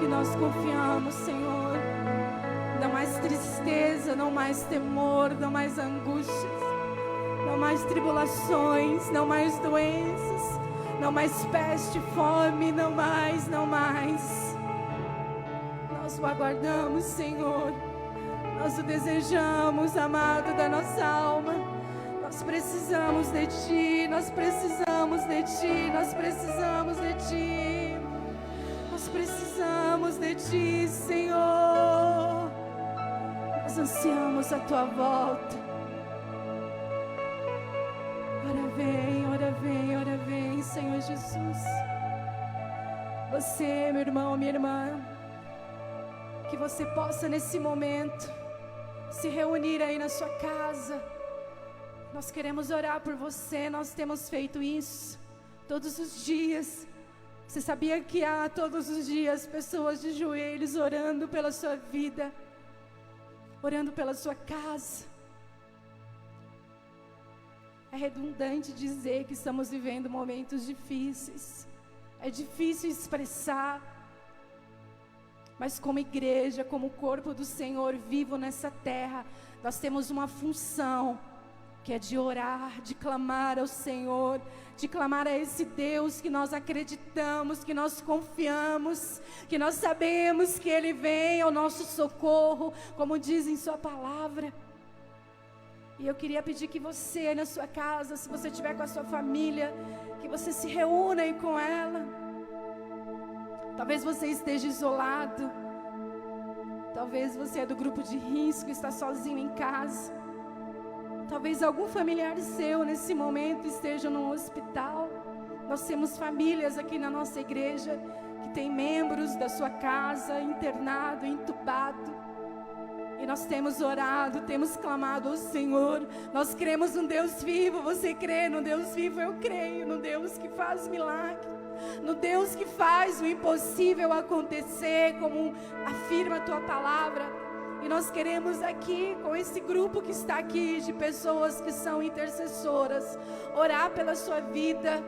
que nós confiamos, Senhor. Não mais tristeza, não mais temor, não mais angústias, não mais tribulações, não mais doenças, não mais peste, fome, não mais. Nós o aguardamos, Senhor. Nós o desejamos, amado da nossa alma. Nós precisamos de Ti, nós precisamos de Ti, nós precisamos de Ti. Nós precisamos de Ti, Senhor. Nós ansiamos a Tua volta. Ora vem, Senhor Jesus. Você, meu irmão, minha irmã, que você possa nesse momento se reunir aí na sua casa. Nós queremos orar por você, nós temos feito isso todos os dias. Você sabia que há todos os dias pessoas de joelhos orando pela sua vida, orando pela sua casa? É redundante dizer que estamos vivendo momentos difíceis. É difícil expressar, mas como igreja, como corpo do Senhor vivo nessa terra, nós temos uma função, que é de orar, de clamar ao Senhor, de clamar a esse Deus que nós acreditamos, que nós confiamos, que nós sabemos que Ele vem ao nosso socorro, como diz em Sua palavra. E eu queria pedir que você, na sua casa, se você estiver com a sua família, que você se reúna aí com ela. Talvez você esteja isolado, talvez você é do grupo de risco, está sozinho em casa. Talvez algum familiar seu nesse momento esteja no hospital. Nós temos famílias aqui na nossa igreja que tem membros da sua casa internado, entubado. E nós temos orado, temos clamado ao Senhor. Nós cremos num Deus vivo. Você crê no Deus vivo? Eu creio no Deus que faz milagre, no Deus que faz o impossível acontecer, como afirma a Tua palavra. E nós queremos aqui, com esse grupo que está aqui, de pessoas que são intercessoras, orar pela sua vida.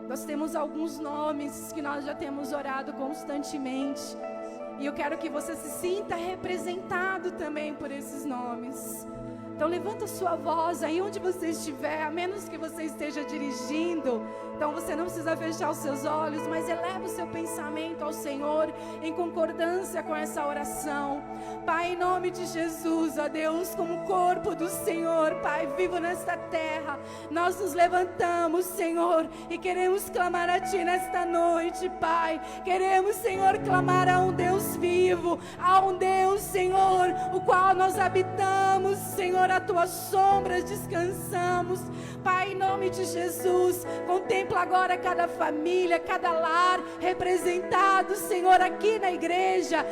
Nós temos alguns nomes que nós já temos orado constantemente. E eu quero que você se sinta representado também por esses nomes. Então levanta sua voz aí onde você estiver, a menos que você esteja dirigindo. Então você não precisa fechar os seus olhos, mas eleva o seu pensamento ao Senhor em concordância com essa oração. Pai, em nome de Jesus, ó Deus, como corpo do Senhor, Pai, vivo nesta terra, nós nos levantamos, Senhor, e queremos clamar a Ti nesta noite, Pai. Queremos, Senhor, clamar a um Deus vivo, a um Deus, Senhor, o qual nós habitamos, Senhor, a Tua sombra descansamos. Pai, em nome de Jesus, contempla agora cada família, cada lar representado, Senhor, aqui na igreja.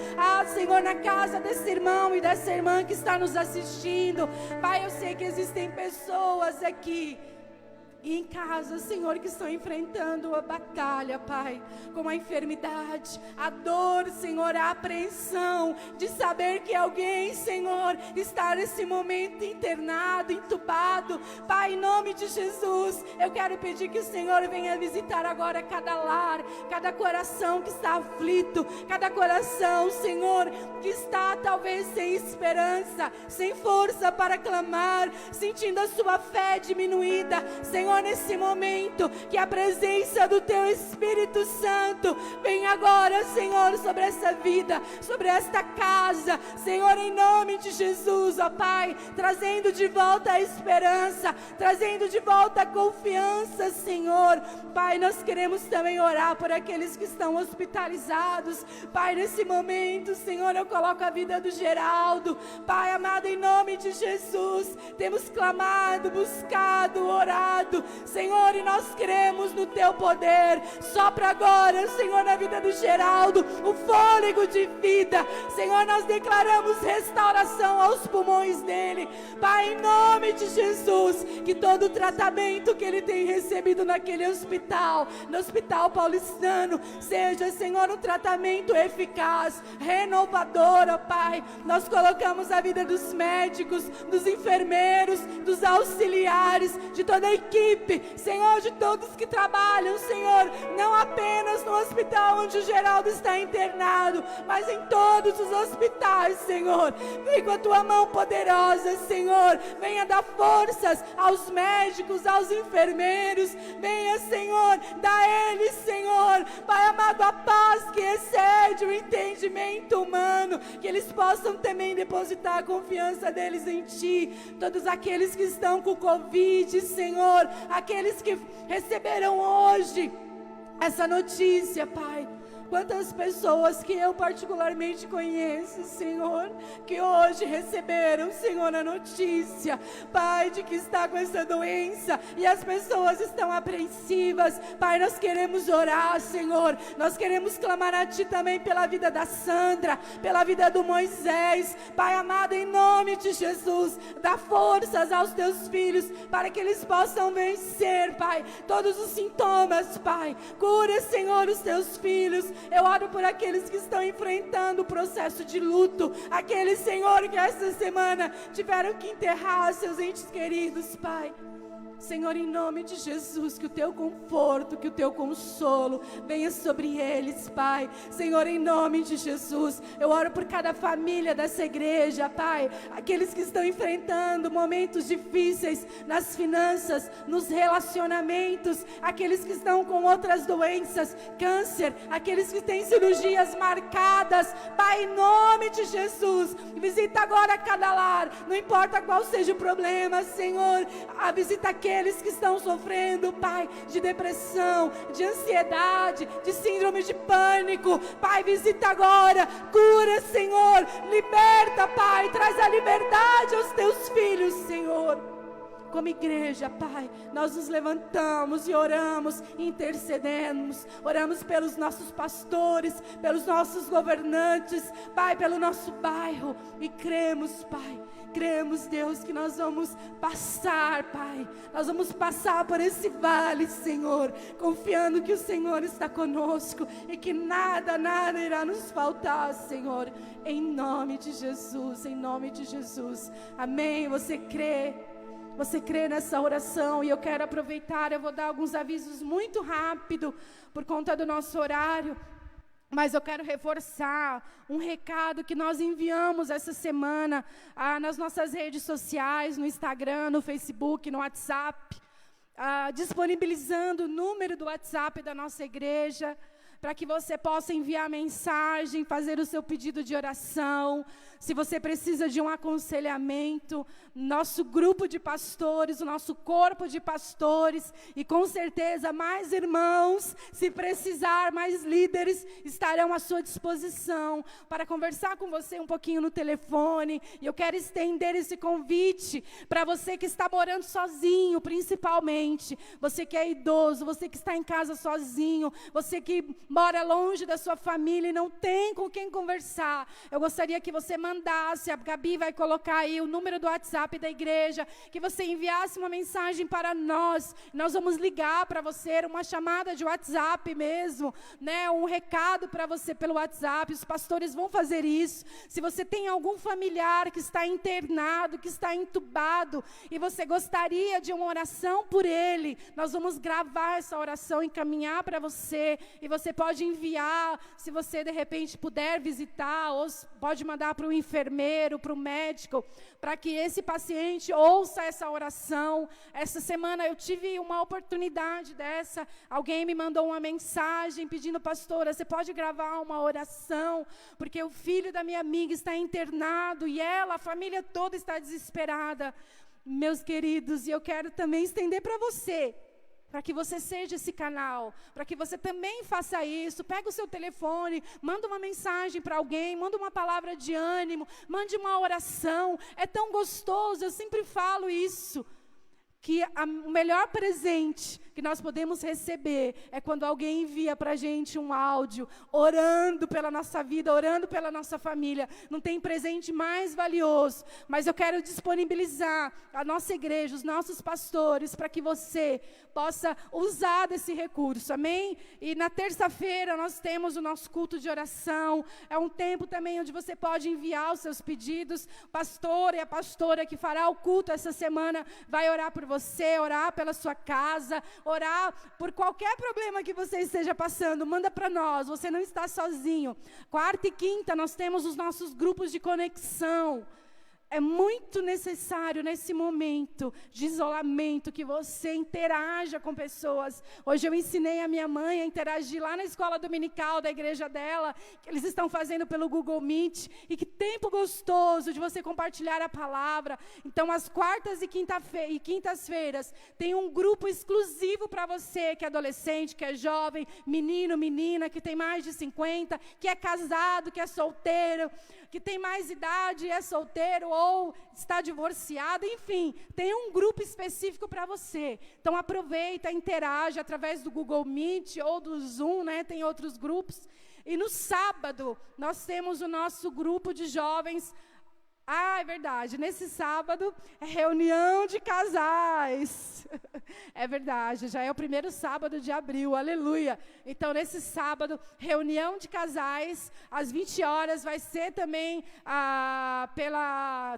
Senhor, na casa desse irmão e dessa irmã que está nos assistindo. Pai, eu sei que existem pessoas aqui e em casa, Senhor, que estão enfrentando a batalha, Pai, com a enfermidade, a dor, Senhor, a apreensão de saber que alguém, Senhor, está nesse momento internado, entubado. Pai, em nome de Jesus, eu quero pedir que o Senhor venha visitar agora cada lar, cada coração que está aflito, cada coração, Senhor, que está talvez sem esperança, sem força para clamar, sentindo a sua fé diminuída. Senhor, nesse momento, que a presença do Teu Espírito Santo venha agora, Senhor, sobre essa vida, sobre esta casa, Senhor, em nome de Jesus, ó Pai, trazendo de volta a esperança, trazendo de volta a confiança, Senhor. Pai, nós queremos também orar por aqueles que estão hospitalizados. Pai, nesse momento, Senhor, eu coloco a vida do Geraldo. Pai amado, em nome de Jesus, temos clamado, buscado, orado, Senhor, e nós cremos no Teu poder. Sopra agora, Senhor, na vida do Geraldo, o fôlego de vida. Senhor, nós declaramos restauração aos pulmões dele. Pai, em nome de Jesus, que todo o tratamento que ele tem recebido naquele hospital, no Hospital Paulistano, seja, Senhor, um tratamento eficaz, renovador, ó Pai. Nós colocamos a vida dos médicos, dos enfermeiros, dos auxiliares, de toda a equipe equipe, Senhor, de todos que trabalham, Senhor, não apenas no hospital onde o Geraldo está internado, mas em todos os hospitais, Senhor. Vem com a tua mão poderosa, Senhor. Venha dar forças aos médicos, aos enfermeiros. Venha, Senhor, dá a eles, Senhor, Pai amado, a paz que excede o entendimento humano, que eles possam também depositar a confiança deles em Ti. Todos aqueles que estão com Covid, Senhor, aqueles que receberam hoje essa notícia, Pai. Quantas pessoas que eu particularmente conheço, Senhor, que hoje receberam, Senhor, a notícia, Pai, de que está com essa doença, e as pessoas estão apreensivas. Pai, nós queremos orar, Senhor, nós queremos clamar a Ti também pela vida da Sandra, pela vida do Moisés. Pai amado, em nome de Jesus, dá forças aos Teus filhos, para que eles possam vencer, Pai, todos os sintomas, Pai. Cura, Senhor, os Teus filhos. Eu oro por aqueles que estão enfrentando o processo de luto, aqueles, Senhor, que essa semana tiveram que enterrar seus entes queridos, Pai. Senhor, em nome de Jesus, que o Teu conforto, que o Teu consolo venha sobre eles, Pai. Senhor, em nome de Jesus, eu oro por cada família dessa igreja, Pai. Aqueles que estão enfrentando momentos difíceis nas finanças, nos relacionamentos, aqueles que estão com outras doenças, câncer, aqueles que têm cirurgias marcadas, Pai, em nome de Jesus, visita agora cada lar, não importa qual seja o problema, Senhor, visita aqueles que estão sofrendo, Pai, de depressão, de ansiedade, de síndrome de pânico. Pai, visita agora, cura, Senhor, liberta, Pai, traz a liberdade aos Teus filhos, Senhor. Como igreja, Pai, nós nos levantamos e oramos, intercedemos, oramos pelos nossos pastores, pelos nossos governantes, Pai, pelo nosso bairro, e cremos, Pai, cremos, Deus, que nós vamos passar, Pai, nós vamos passar por esse vale, Senhor, confiando que o Senhor está conosco e que nada, nada irá nos faltar, Senhor, em nome de Jesus, em nome de Jesus, amém. Você crê? Você crê nessa oração? E eu quero aproveitar, eu vou dar alguns avisos muito rápido, por conta do nosso horário, mas eu quero reforçar um recado que nós enviamos essa semana nas nossas redes sociais, no Instagram, no Facebook, no WhatsApp, disponibilizando o número do WhatsApp da nossa igreja, para que você possa enviar mensagem, fazer o seu pedido de oração. Se você precisa de um aconselhamento, nosso grupo de pastores, o nosso corpo de pastores, e com certeza mais irmãos, se precisar, mais líderes estarão à sua disposição para conversar com você um pouquinho no telefone. E eu quero estender esse convite para você que está morando sozinho, principalmente, você que é idoso, você que está em casa sozinho, você que mora longe da sua família e não tem com quem conversar. Eu gostaria que você mandasse, a Gabi vai colocar aí o número do WhatsApp da igreja, que você enviasse uma mensagem para nós. Nós vamos ligar para você, uma chamada de WhatsApp mesmo, né? Um recado para você pelo WhatsApp. Os pastores vão fazer isso. Se você tem algum familiar que está internado, que está entubado, e você gostaria de uma oração por ele, nós vamos gravar essa oração, encaminhar para você, e você pode enviar, se você de repente puder visitar, ou pode mandar para o enfermeiro, para o médico, para que esse paciente ouça essa oração. Essa semana eu tive uma oportunidade dessa, alguém me mandou uma mensagem pedindo: pastora, você pode gravar uma oração, porque o filho da minha amiga está internado, e ela, a família toda está desesperada. Meus queridos, e eu quero também estender para você, para que você seja esse canal, para que você também faça isso. Pega o seu telefone, manda uma mensagem para alguém, manda uma palavra de ânimo, mande uma oração. É tão gostoso, eu sempre falo isso, que o melhor presente que nós podemos receber é quando alguém envia para a gente um áudio, orando pela nossa vida, orando pela nossa família. Não tem presente mais valioso, mas eu quero disponibilizar a nossa igreja, os nossos pastores, para que você possa usar desse recurso, amém? E na terça-feira nós temos o nosso culto de oração, é um tempo também onde você pode enviar os seus pedidos. O pastor e a pastora que fará o culto essa semana vai orar por você, orar pela sua casa, orar por qualquer problema que você esteja passando, manda para nós, você não está sozinho. Quarta e quinta nós temos os nossos grupos de conexão. É muito necessário nesse momento de isolamento que você interaja com pessoas. Hoje eu ensinei a minha mãe a interagir lá na escola dominical da igreja dela, que eles estão fazendo pelo Google Meet. E que tempo gostoso de você compartilhar a palavra. Então, às quartas e quintas-feiras, tem um grupo exclusivo para você que é adolescente, que é jovem, menino, menina, que tem mais de 50, que é casado, que é solteiro, que tem mais idade e é solteiro ou está divorciado, enfim, tem um grupo específico para você. Então aproveita, interage através do Google Meet ou do Zoom, né? Tem outros grupos. E no sábado, nós temos o nosso grupo de jovens. Ah, é verdade, nesse sábado é reunião de casais. É verdade, já é o primeiro sábado de abril, aleluia. Então, nesse sábado, reunião de casais, às 20 horas, vai ser também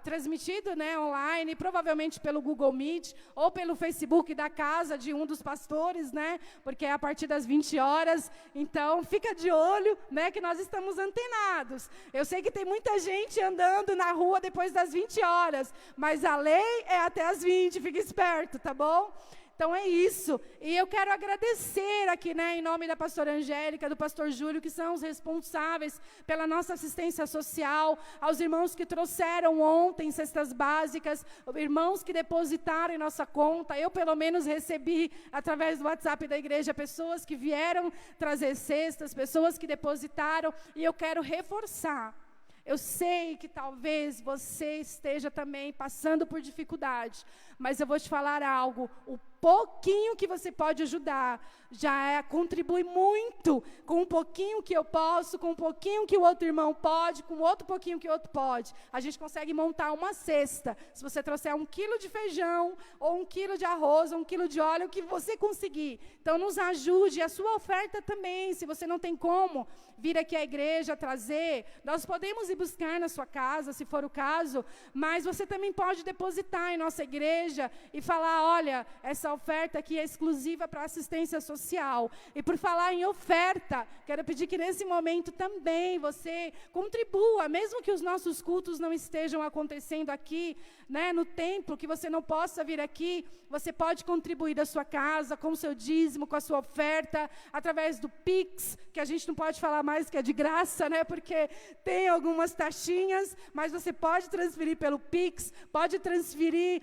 transmitido, né, online, provavelmente pelo Google Meet, ou pelo Facebook da casa de um dos pastores, né, porque é a partir das 20 horas. Então, fica de olho, né, que nós estamos antenados. Eu sei que tem muita gente andando na rua depois das 20 horas, mas a lei é até as 20, fica esperto, tá bom? Então é isso, e eu quero agradecer aqui, né, em nome da pastora Angélica, do pastor Júlio, que são os responsáveis pela nossa assistência social, aos irmãos que trouxeram ontem cestas básicas, irmãos que depositaram em nossa conta. Eu pelo menos recebi através do WhatsApp da igreja pessoas que vieram trazer cestas, pessoas que depositaram, e eu quero reforçar. Eu sei que talvez você esteja também passando por dificuldade, mas eu vou te falar algo, o pouquinho que você pode ajudar, contribui muito, com um pouquinho que eu posso, com um pouquinho que o outro irmão pode, com outro pouquinho que o outro pode, a gente consegue montar uma cesta. Se você trouxer 1 quilo de feijão, ou 1 quilo de arroz, ou 1 quilo de óleo, o que você conseguir. Então nos ajude, a sua oferta também, se você não tem como vir aqui à igreja trazer, nós podemos ir buscar na sua casa, se for o caso, mas você também pode depositar em nossa igreja e falar, olha, essa oferta aqui é exclusiva para assistência social. E por falar em oferta, quero pedir que nesse momento também você contribua, mesmo que os nossos cultos não estejam acontecendo aqui, né, no templo, que você não possa vir aqui, você pode contribuir da sua casa, com o seu dízimo, com a sua oferta, através do Pix, que a gente não pode falar mais que é de graça, né, porque tem algumas taxinhas, mas você pode transferir pelo Pix, pode transferir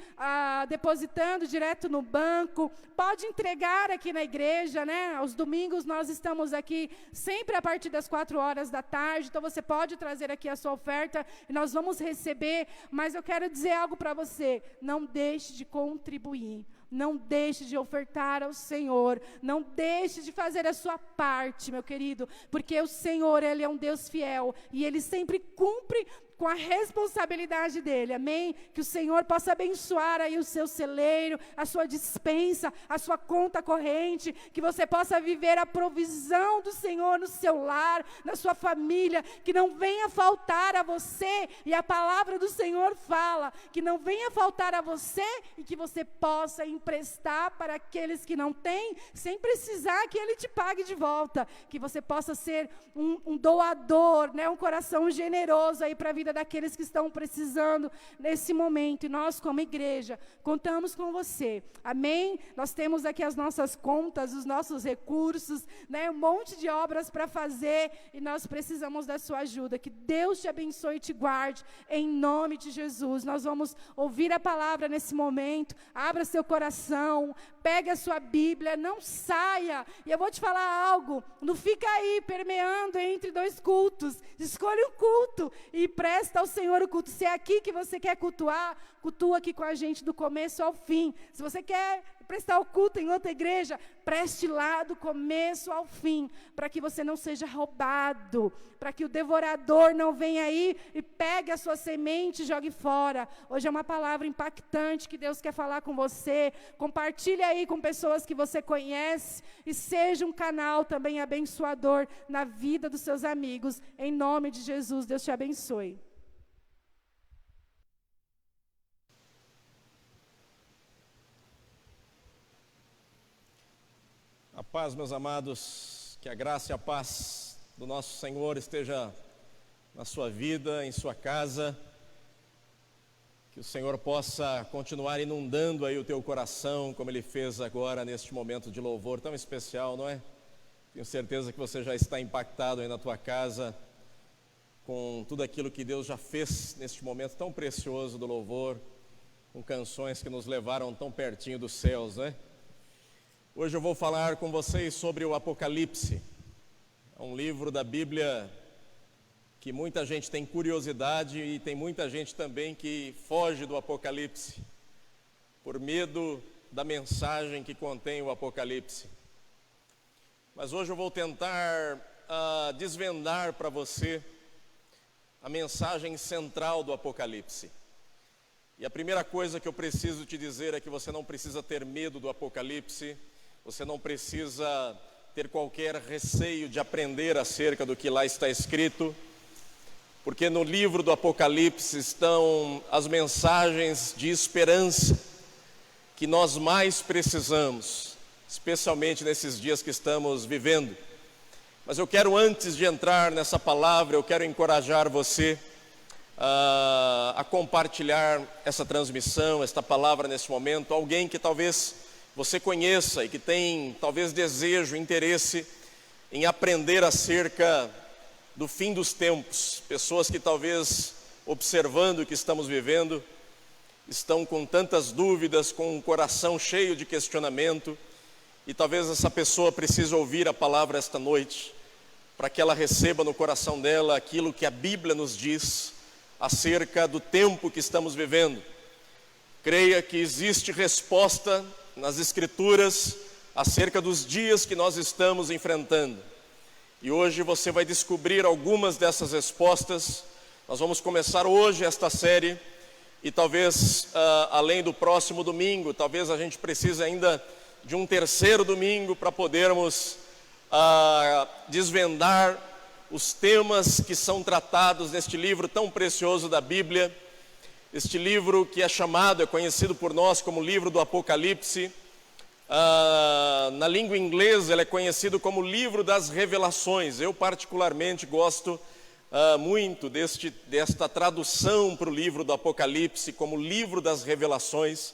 depositando direto no banco, pode entregar aqui na igreja, né, aos domingos nós estamos aqui sempre a partir das 4 horas da tarde, então você pode trazer aqui a sua oferta e nós vamos receber, mas eu quero dizer algo para você, não deixe de contribuir. Não deixe de ofertar ao Senhor, não deixe de fazer a sua parte, meu querido, porque o Senhor, Ele é um Deus fiel, e Ele sempre cumpre com a responsabilidade dEle, amém? Que o Senhor possa abençoar aí o seu celeiro, a sua despensa, a sua conta corrente, que você possa viver a provisão do Senhor no seu lar, na sua família, que não venha faltar a você, e a palavra do Senhor fala, que não venha faltar a você, e que você possa emprestar para aqueles que não têm, sem precisar que Ele te pague de volta, que você possa ser um doador, né? Um coração generoso aí para a vida daqueles que estão precisando nesse momento, e nós como igreja contamos com você, amém? Nós temos aqui as nossas contas, os nossos recursos, né? Um monte de obras para fazer, e nós precisamos da sua ajuda. Que Deus te abençoe e te guarde em nome de Jesus. Nós vamos ouvir a palavra nesse momento. Abra seu coração, pegue a sua Bíblia, não saia, e eu vou te falar algo, não fica aí permeando entre 2 cultos, escolhe um culto e presta ao Senhor o culto. Se é aqui que você quer cultuar, cultua aqui com a gente do começo ao fim. Se você quer prestar o culto em outra igreja, preste lá do começo ao fim, para que você não seja roubado, para que o devorador não venha aí e pegue a sua semente e jogue fora. Hoje é uma palavra impactante que Deus quer falar com você. Compartilhe aí com pessoas que você conhece e seja um canal também abençoador na vida dos seus amigos. Em nome de Jesus, Deus te abençoe. A paz, meus amados, que a graça e a paz do nosso Senhor esteja na sua vida, em sua casa, que o Senhor possa continuar inundando aí o teu coração, como Ele fez agora neste momento de louvor tão especial, não é? Tenho certeza que você já está impactado aí na tua casa com tudo aquilo que Deus já fez neste momento tão precioso do louvor, com canções que nos levaram tão pertinho dos céus, né? Hoje eu vou falar com vocês sobre o Apocalipse. É um livro da Bíblia que muita gente tem curiosidade e tem muita gente também que foge do Apocalipse por medo da mensagem que contém o Apocalipse. Mas hoje eu vou tentar desvendar para você a mensagem central do Apocalipse. E a primeira coisa que eu preciso te dizer é que você não precisa ter medo do Apocalipse. Você não precisa ter qualquer receio de aprender acerca do que lá está escrito, porque no livro do Apocalipse estão as mensagens de esperança que nós mais precisamos, especialmente nesses dias que estamos vivendo. Mas eu quero, antes de entrar nessa palavra, eu quero encorajar você a compartilhar essa transmissão, esta palavra nesse momento, alguém que talvez você conheça e que tem talvez desejo, interesse em aprender acerca do fim dos tempos. Pessoas que talvez, observando o que estamos vivendo, estão com tantas dúvidas, com um coração cheio de questionamento, e talvez essa pessoa precise ouvir a palavra esta noite, para que ela receba no coração dela aquilo que a Bíblia nos diz acerca do tempo que estamos vivendo. Creia que existe resposta nas Escrituras acerca dos dias que nós estamos enfrentando. E hoje você vai descobrir algumas dessas respostas. Nós vamos começar hoje esta série e talvez além do próximo domingo, talvez a gente precise ainda de um terceiro domingo para podermos desvendar os temas que são tratados neste livro tão precioso da Bíblia. Este livro que é conhecido por nós como livro do Apocalipse. Na língua inglesa ele é conhecido como livro das revelações. Eu particularmente gosto muito desta tradução para o livro do Apocalipse como livro das revelações,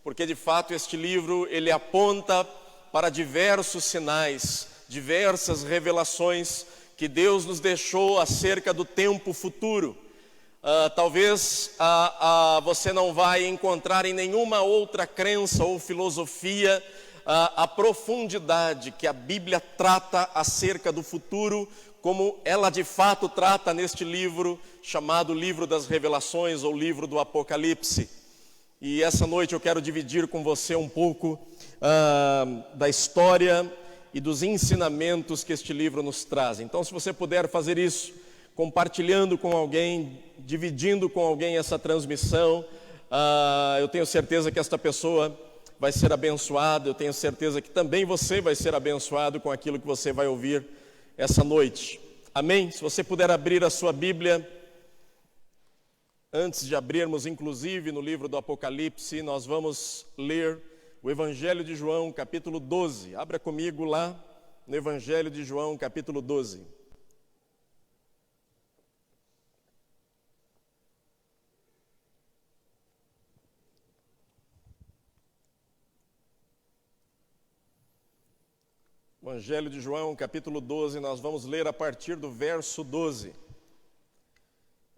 porque de fato este livro ele aponta para diversos sinais, diversas revelações que Deus nos deixou acerca do tempo futuro. Talvez você não vai encontrar em nenhuma outra crença ou filosofia a profundidade que a Bíblia trata acerca do futuro, como ela de fato trata neste livro chamado Livro das Revelações ou Livro do Apocalipse. E essa noite eu quero dividir com você um pouco da história e dos ensinamentos que este livro nos traz. Então, se você puder fazer isso, compartilhando com alguém, dividindo com alguém essa transmissão, eu tenho certeza que esta pessoa vai ser abençoada, eu tenho certeza que também você vai ser abençoado com aquilo que você vai ouvir essa noite. Amém? Se você puder abrir a sua Bíblia, antes de abrirmos inclusive no livro do Apocalipse, nós vamos ler o Evangelho de João, capítulo 12. Abra comigo lá no Evangelho de João, capítulo 12. Evangelho de João, capítulo 12, nós vamos ler a partir do verso 12.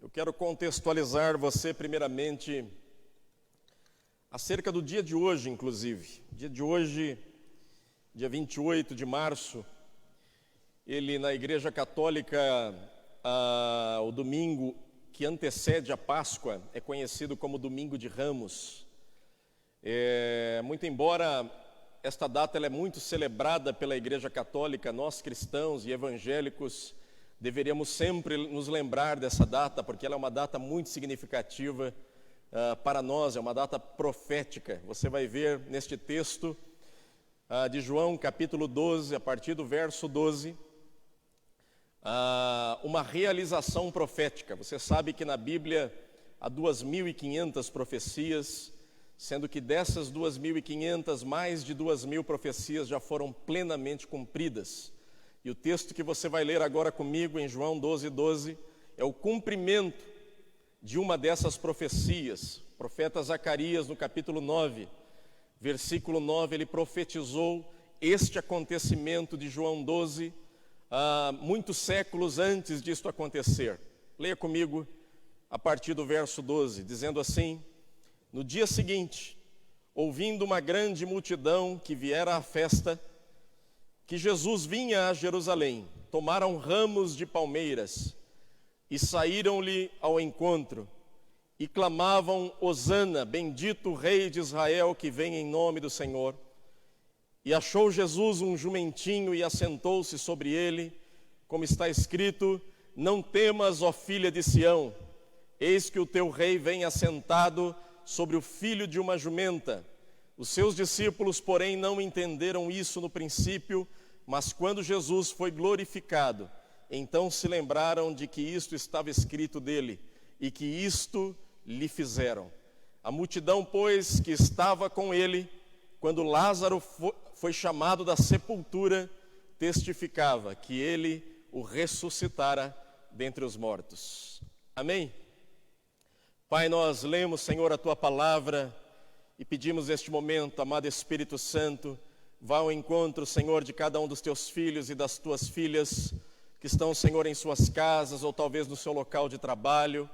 Eu quero contextualizar você primeiramente acerca do dia de hoje, inclusive. Dia de hoje, dia 28 de março, ele na Igreja Católica, o domingo que antecede a Páscoa, é conhecido como Domingo de Ramos. Muito embora esta data ela é muito celebrada pela Igreja Católica, nós cristãos e evangélicos deveríamos sempre nos lembrar dessa data, porque ela é uma data muito significativa para nós, é uma data profética. Você vai ver neste texto de João, capítulo 12, a partir do verso 12, uma realização profética. Você sabe que na Bíblia há 2.500 profecias, sendo que dessas 2.500, mais de 2.000 profecias já foram plenamente cumpridas. E o texto que você vai ler agora comigo em João 12:12 é o cumprimento de uma dessas profecias. O profeta Zacarias, no capítulo 9, versículo 9, ele profetizou este acontecimento de João 12, muitos séculos antes disto acontecer. Leia comigo a partir do verso 12, dizendo assim: no dia seguinte, ouvindo uma grande multidão que viera à festa, que Jesus vinha a Jerusalém, tomaram ramos de palmeiras e saíram-lhe ao encontro e clamavam: Hosana, bendito o Rei de Israel que vem em nome do Senhor. E achou Jesus um jumentinho e assentou-se sobre ele, como está escrito: não temas, ó filha de Sião, eis que o teu rei vem assentado sobre o filho de uma jumenta. Os seus discípulos, porém, não entenderam isso no princípio, mas quando Jesus foi glorificado, então se lembraram de que isto estava escrito dele e que isto lhe fizeram. A multidão, pois, que estava com ele, quando Lázaro foi chamado da sepultura, testificava que ele o ressuscitara dentre os mortos. Amém? Pai, nós lemos, Senhor, a Tua palavra e pedimos neste momento, amado Espírito Santo, vá ao encontro, Senhor, de cada um dos Teus filhos e das Tuas filhas que estão, Senhor, em suas casas ou talvez no seu local de trabalho.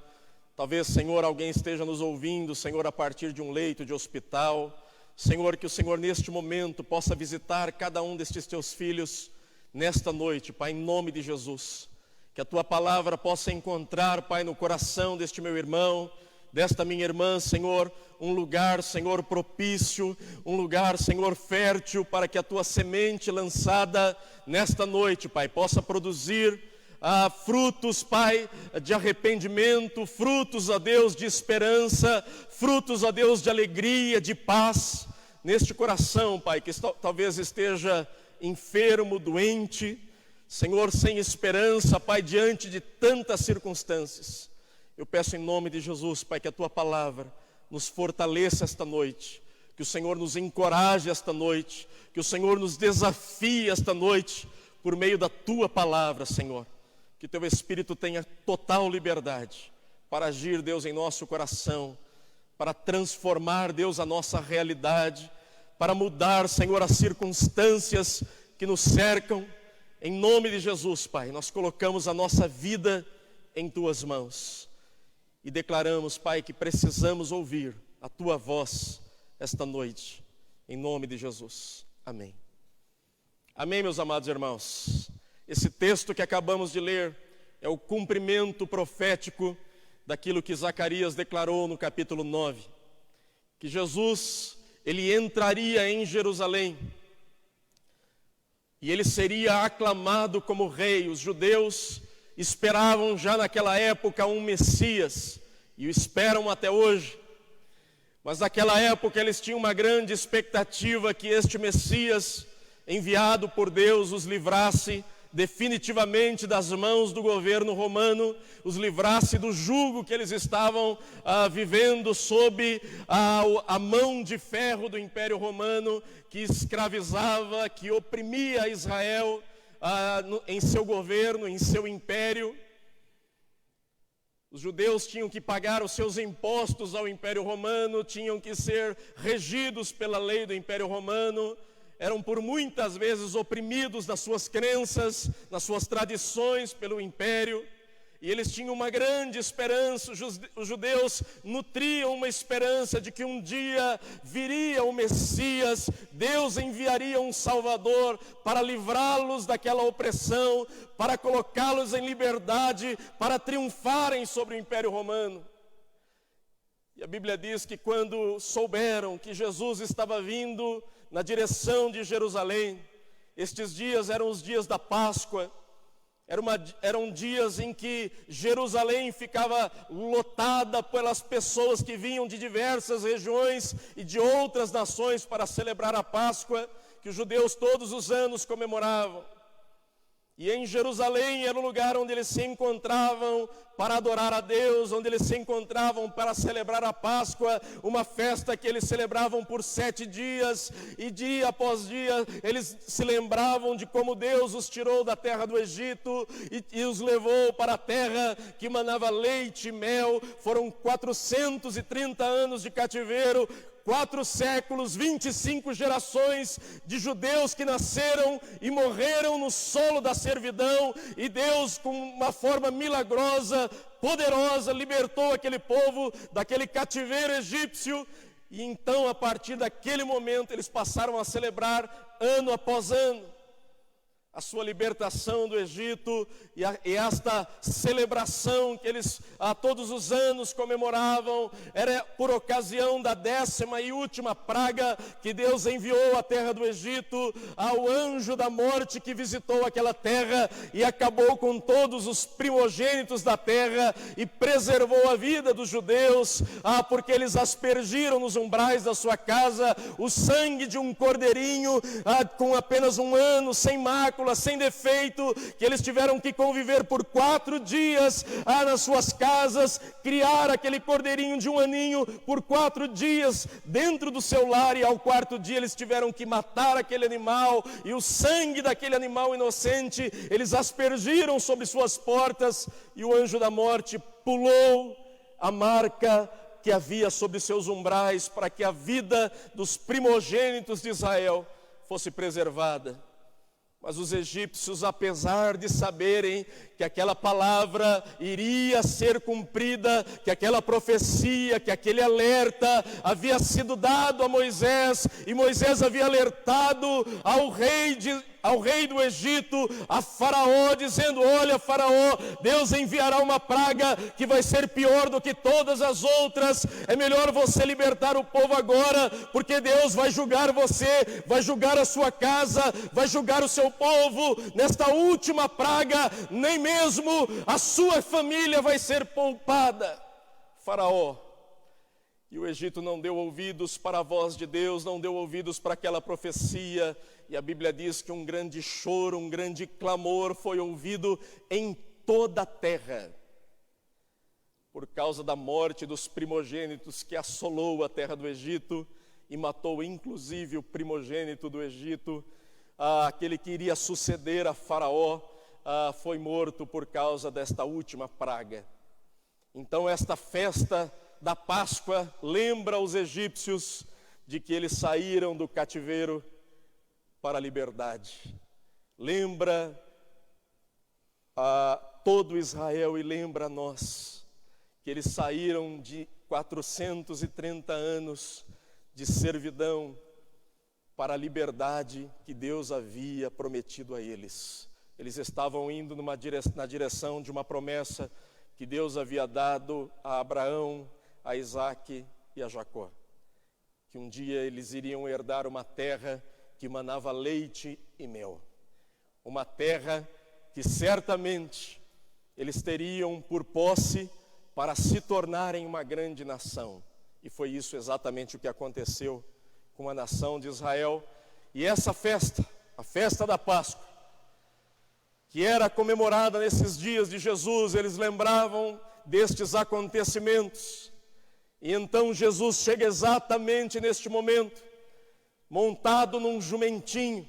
Talvez, Senhor, alguém esteja nos ouvindo, Senhor, a partir de um leito de hospital. Senhor, que o Senhor neste momento possa visitar cada um destes Teus filhos nesta noite, Pai, em nome de Jesus. Que a Tua palavra possa encontrar, Pai, no coração deste meu irmão, desta minha irmã, Senhor, um lugar, Senhor, propício, um lugar, Senhor, fértil, para que a Tua semente lançada nesta noite, Pai, possa produzir frutos, Pai, de arrependimento, frutos, ó Deus, de esperança, frutos, ó Deus, de alegria, de paz, neste coração, Pai, que talvez esteja enfermo, doente, Senhor, sem esperança, Pai, diante de tantas circunstâncias. Eu peço em nome de Jesus, Pai, que a Tua palavra nos fortaleça esta noite, que o Senhor nos encoraje esta noite, que o Senhor nos desafie esta noite, por meio da Tua palavra, Senhor. Que Teu Espírito tenha total liberdade para agir, Deus, em nosso coração, para transformar, Deus, a nossa realidade, para mudar, Senhor, as circunstâncias que nos cercam. Em nome de Jesus, Pai, nós colocamos a nossa vida em Tuas mãos e declaramos, Pai, que precisamos ouvir a Tua voz esta noite, em nome de Jesus. Amém. Amém, meus amados irmãos. Esse texto que acabamos de ler é o cumprimento profético daquilo que Zacarias declarou no capítulo 9, que Jesus, ele entraria em Jerusalém e ele seria aclamado como rei. Os judeus esperavam já naquela época um Messias, e o esperam até hoje. Mas naquela época eles tinham uma grande expectativa que este Messias, enviado por Deus, os livrasse definitivamente das mãos do governo romano, os livrasse do jugo que eles estavam vivendo sob a mão de ferro do Império Romano, que escravizava, que oprimia Israel em seu governo, em seu império. Os judeus tinham que pagar os seus impostos ao Império Romano, tinham que ser regidos pela lei do Império Romano, eram por muitas vezes oprimidos nas suas crenças, nas suas tradições pelo Império, e eles tinham uma grande esperança. Os judeus nutriam uma esperança de que um dia viria o Messias, Deus enviaria um Salvador para livrá-los daquela opressão, para colocá-los em liberdade, para triunfarem sobre o Império Romano. E a Bíblia diz que quando souberam que Jesus estava vindo na direção de Jerusalém, estes dias eram os dias da Páscoa, eram dias em que Jerusalém ficava lotada pelas pessoas que vinham de diversas regiões e de outras nações para celebrar a Páscoa, que os judeus todos os anos comemoravam. E em Jerusalém era o lugar onde eles se encontravam para adorar a Deus, onde eles se encontravam para celebrar a Páscoa, uma festa que eles celebravam por 7 dias, e dia após dia eles se lembravam de como Deus os tirou da terra do Egito e os levou para a terra que manava leite e mel. Foram 430 anos de cativeiro, 4 séculos, 25 gerações de judeus que nasceram e morreram no solo da servidão, e Deus, com uma forma milagrosa, poderosa, libertou aquele povo daquele cativeiro egípcio. E então, a partir daquele momento, eles passaram a celebrar ano após ano a sua libertação do Egito, e esta celebração que eles todos os anos comemoravam, era por ocasião da 10ª e última praga que Deus enviou à terra do Egito, ao anjo da morte que visitou aquela terra e acabou com todos os primogênitos da terra e preservou a vida dos judeus, porque eles aspergiram nos umbrais da sua casa o sangue de um cordeirinho com apenas 1 ano, sem mácula, sem defeito, que eles tiveram que conviver por 4 dias nas suas casas, criar aquele cordeirinho de 1 aninho por 4 dias dentro do seu lar, e ao 4º dia eles tiveram que matar aquele animal, e o sangue daquele animal inocente eles aspergiram sobre suas portas, e o anjo da morte pulou a marca que havia sobre seus umbrais, para que a vida dos primogênitos de Israel fosse preservada. Mas os egípcios, apesar de saberem que aquela palavra iria ser cumprida, que aquela profecia, que aquele alerta havia sido dado a Moisés, e Moisés havia alertado ao rei do Egito, a Faraó, dizendo: olha, Faraó, Deus enviará uma praga que vai ser pior do que todas as outras, é melhor você libertar o povo agora, porque Deus vai julgar você, vai julgar a sua casa, vai julgar o seu povo. Nesta última praga, nem mesmo a sua família vai ser poupada. Faraó e o Egito não deu ouvidos para a voz de Deus, não deu ouvidos para aquela profecia, e a Bíblia diz que um grande choro, um grande clamor foi ouvido em toda a terra, por causa da morte dos primogênitos que assolou a terra do Egito e matou inclusive o primogênito do Egito, aquele que iria suceder a Faraó, foi morto por causa desta última praga. Então esta festa da Páscoa lembra os egípcios de que eles saíram do cativeiro para a liberdade. Lembra a todo Israel e lembra a nós que eles saíram de 430 anos de servidão para a liberdade que Deus havia prometido a eles. Eles estavam indo na direção de uma promessa que Deus havia dado a Abraão, a Isaque e a Jacó, que um dia eles iriam herdar uma terra que manava leite e mel, uma terra que certamente eles teriam por posse para se tornarem uma grande nação. E foi isso exatamente o que aconteceu com a nação de Israel. E essa festa, a festa da Páscoa, que era comemorada nesses dias de Jesus, eles lembravam destes acontecimentos. E então Jesus chega exatamente neste momento, montado num jumentinho.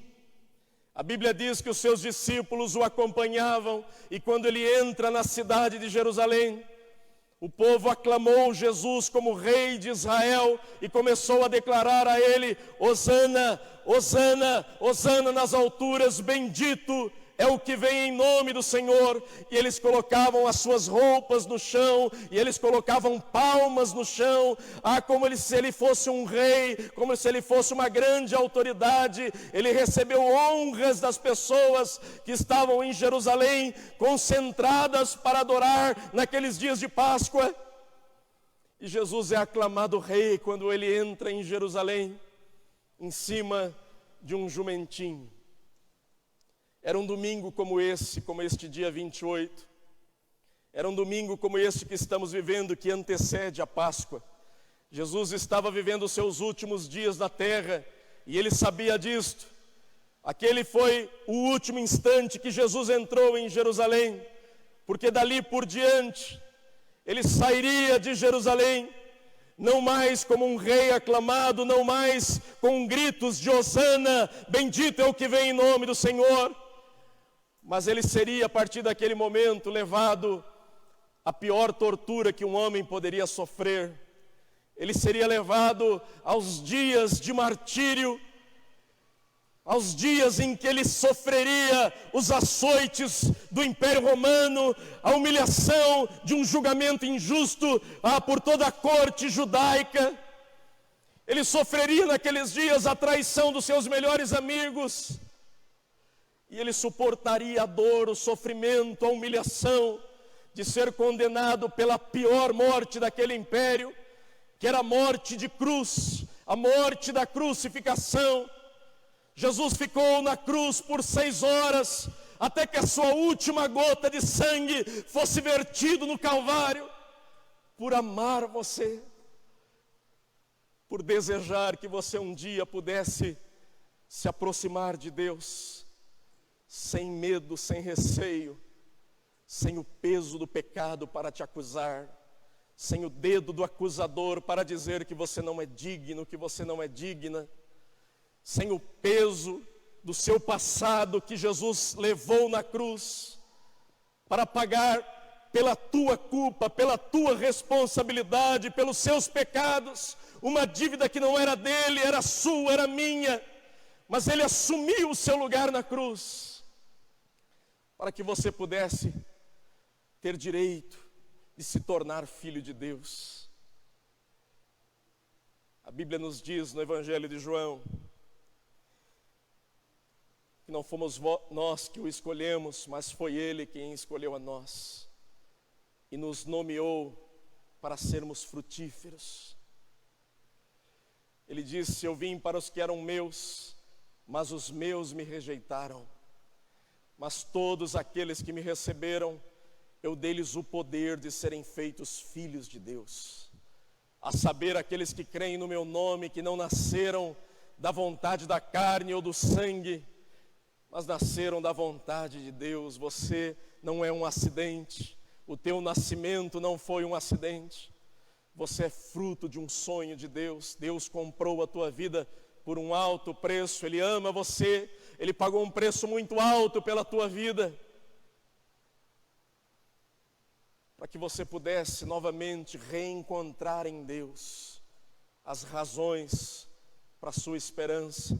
A Bíblia diz que os seus discípulos o acompanhavam, e quando ele entra na cidade de Jerusalém, o povo aclamou Jesus como rei de Israel e começou a declarar a ele: Hosana, Hosana, Hosana nas alturas, bendito é o que vem em nome do Senhor. E eles colocavam as suas roupas no chão, e eles colocavam palmas no chão, como se ele fosse um rei, como se ele fosse uma grande autoridade. Ele recebeu honras das pessoas que estavam em Jerusalém, concentradas para adorar naqueles dias de Páscoa. E Jesus é aclamado rei quando ele entra em Jerusalém, em cima de um jumentinho. Era um domingo como este dia 28. Era um domingo como este que estamos vivendo, que antecede a Páscoa. Jesus estava vivendo os seus últimos dias na terra, e ele sabia disto. Aquele foi o último instante que Jesus entrou em Jerusalém, porque dali por diante, ele sairia de Jerusalém, não mais como um rei aclamado, não mais com gritos de Hosana, bendito é o que vem em nome do Senhor, mas ele seria a partir daquele momento levado à pior tortura que um homem poderia sofrer. Ele seria levado aos dias de martírio, aos dias em que ele sofreria os açoites do Império Romano, a humilhação de um julgamento injusto por toda a corte judaica. Ele sofreria naqueles dias a traição dos seus melhores amigos, e ele suportaria a dor, o sofrimento, a humilhação de ser condenado pela pior morte daquele império, que era a morte de cruz, a morte da crucificação. Jesus ficou na cruz por 6 horas, até que a sua última gota de sangue fosse vertido no Calvário, por amar você, por desejar que você um dia pudesse se aproximar de Deus, sem medo, sem receio, sem o peso do pecado para te acusar, sem o dedo do acusador para dizer que você não é digno, que você não é digna, sem o peso do seu passado que Jesus levou na cruz para pagar pela tua culpa, pela tua responsabilidade, pelos seus pecados, uma dívida que não era dele, era sua, era minha, mas ele assumiu o seu lugar na cruz, para que você pudesse ter direito de se tornar filho de Deus. A Bíblia nos diz no Evangelho de João, que não fomos nós que o escolhemos, mas foi Ele quem escolheu a nós, e nos nomeou para sermos frutíferos. Ele disse: eu vim para os que eram meus, mas os meus me rejeitaram. Mas todos aqueles que me receberam, eu dei-lhes o poder de serem feitos filhos de Deus. A saber, aqueles que creem no meu nome, que não nasceram da vontade da carne ou do sangue, mas nasceram da vontade de Deus. Você não é um acidente, o teu nascimento não foi um acidente, você é fruto de um sonho de Deus. Deus comprou a tua vida por um alto preço, Ele ama você, Ele pagou um preço muito alto pela tua vida, para que você pudesse novamente reencontrar em Deus as razões para a sua esperança.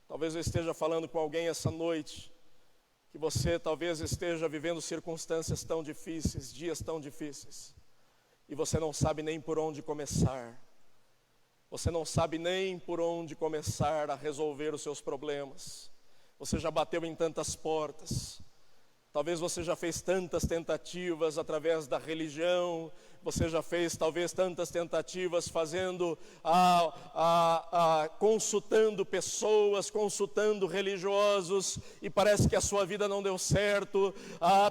Talvez eu esteja falando com alguém essa noite, que você talvez esteja vivendo circunstâncias tão difíceis, dias tão difíceis, e você não sabe nem por onde começar. Você não sabe nem por onde começar a resolver os seus problemas. Você já bateu em tantas portas. Talvez você já fez tantas tentativas através da religião. Você já fez talvez tantas tentativas fazendo, consultando pessoas, consultando religiosos, e parece que a sua vida não deu certo.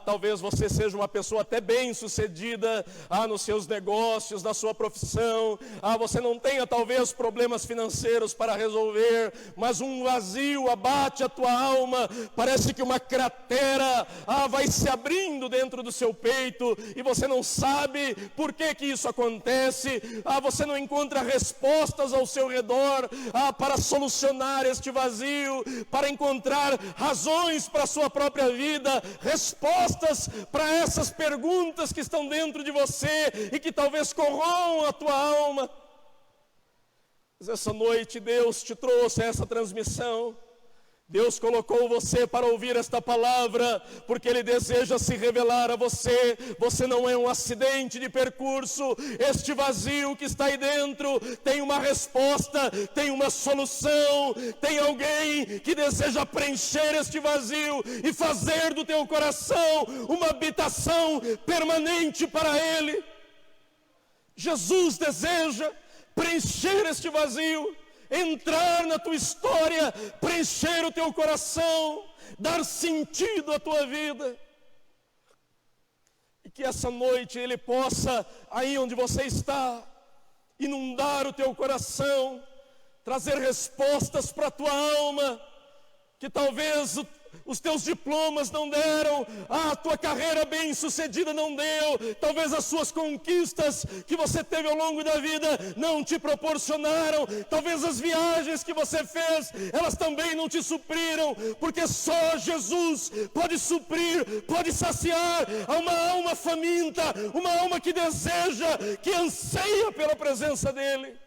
Talvez você seja uma pessoa até bem sucedida nos seus negócios, na sua profissão. Você não tenha talvez problemas financeiros para resolver, mas um vazio abate a tua alma. Parece que uma cratera vai se abrindo dentro do seu peito, e você não sabe por que isso acontece. Você não encontra respostas ao seu redor para solucionar este vazio, para encontrar razões para a sua própria vida, respostas para essas perguntas que estão dentro de você e que talvez corroam a tua alma. Mas essa noite Deus te trouxe a essa transmissão. Deus colocou você para ouvir esta palavra, porque Ele deseja se revelar a você. Você não é um acidente de percurso. Este vazio que está aí dentro tem uma resposta, tem uma solução. Tem alguém que deseja preencher este vazio e fazer do teu coração uma habitação permanente para Ele. Jesus deseja preencher este vazio, entrar na tua história, preencher o teu coração, dar sentido à tua vida. E que essa noite Ele possa, aí onde você está, inundar o teu coração, trazer respostas para a tua alma, que talvez os teus diplomas não deram, a tua carreira bem sucedida não deu, talvez as suas conquistas que você teve ao longo da vida não te proporcionaram, talvez as viagens que você fez, elas também não te supriram, porque só Jesus pode suprir, pode saciar a uma alma faminta, uma alma que deseja, que anseia pela presença dEle.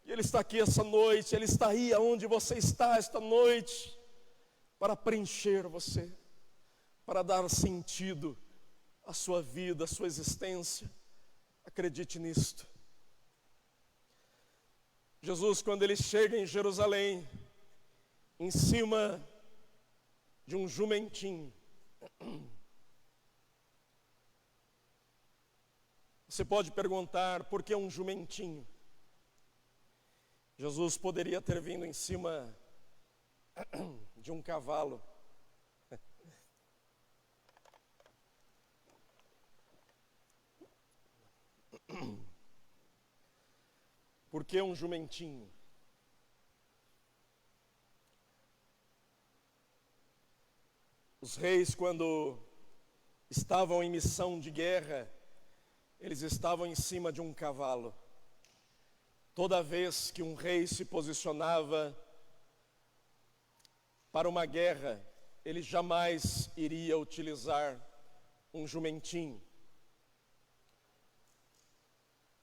E Ele está aqui essa noite, Ele está aí aonde você está esta noite, para preencher você, para dar sentido à sua vida, à sua existência. Acredite nisto. Jesus, quando Ele chega em Jerusalém, em cima de um jumentinho, você pode perguntar, por que um jumentinho? Jesus poderia ter vindo em cima de um cavalo. Por que um jumentinho? Os reis, quando estavam em missão de guerra, eles estavam em cima de um cavalo. Toda vez que um rei se posicionava para uma guerra, ele jamais iria utilizar um jumentinho.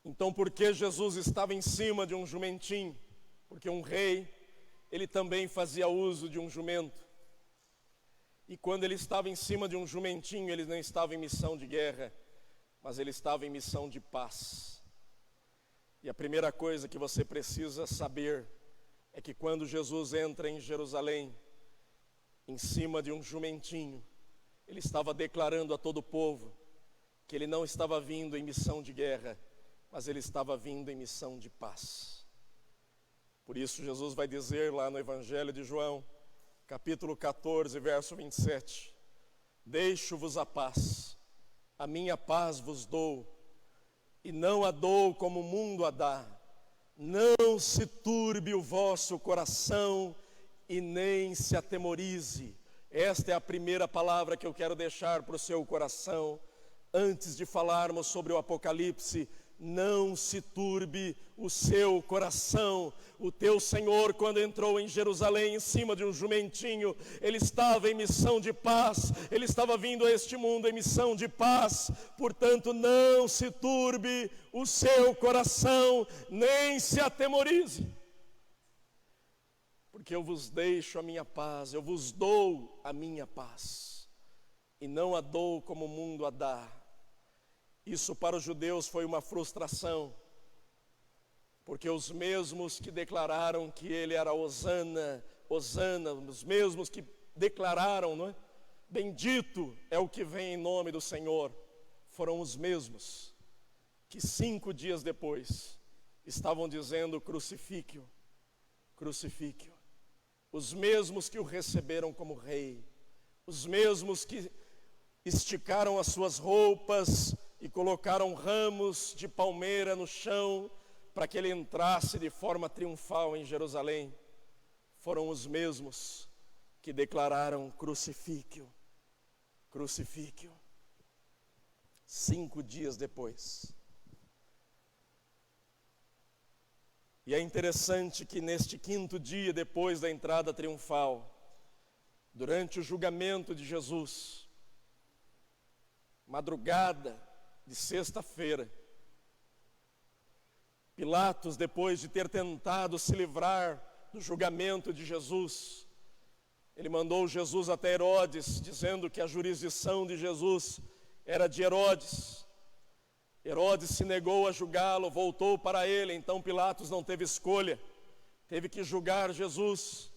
Então, por que Jesus estava em cima de um jumentinho? Porque um rei, ele também fazia uso de um jumento. E quando ele estava em cima de um jumentinho, ele não estava em missão de guerra, mas ele estava em missão de paz. E a primeira coisa que você precisa saber é que quando Jesus entra em Jerusalém, em cima de um jumentinho, Ele estava declarando a todo o povo que Ele não estava vindo em missão de guerra, mas Ele estava vindo em missão de paz. Por isso Jesus vai dizer lá no Evangelho de João, capítulo 14, verso 27, deixo-vos a paz, a minha paz vos dou, e não a dou como o mundo a dá. Não se turbe o vosso coração e nem se atemorize. Esta é a primeira palavra que eu quero deixar para o seu coração, antes de falarmos sobre o Apocalipse. Não se turbe o seu coração. O teu Senhor, quando entrou em Jerusalém em cima de um jumentinho, Ele estava em missão de paz, Ele estava vindo a este mundo em missão de paz. Portanto, não se turbe o seu coração, nem se atemorize. Porque eu vos deixo a minha paz, eu vos dou a minha paz, e não a dou como o mundo a dá. Isso para os judeus foi uma frustração, porque os mesmos que declararam que Ele era Hosana, Hosana, os mesmos que declararam, não é? Bendito é o que vem em nome do Senhor, foram os mesmos que 5 dias depois estavam dizendo crucifique-o, crucifique-o. Os mesmos que o receberam como rei, os mesmos que esticaram as suas roupas e colocaram ramos de palmeira no chão para que ele entrasse de forma triunfal em Jerusalém, foram os mesmos que declararam crucifique-o, crucifique-o. 5 dias depois. E é interessante que neste 5º dia depois da entrada triunfal, durante o julgamento de Jesus, madrugada de sexta-feira, Pilatos, depois de ter tentado se livrar do julgamento de Jesus, ele mandou Jesus até Herodes, dizendo que a jurisdição de Jesus era de Herodes. Herodes se negou a julgá-lo, voltou para ele, então Pilatos não teve escolha, teve que julgar Jesus.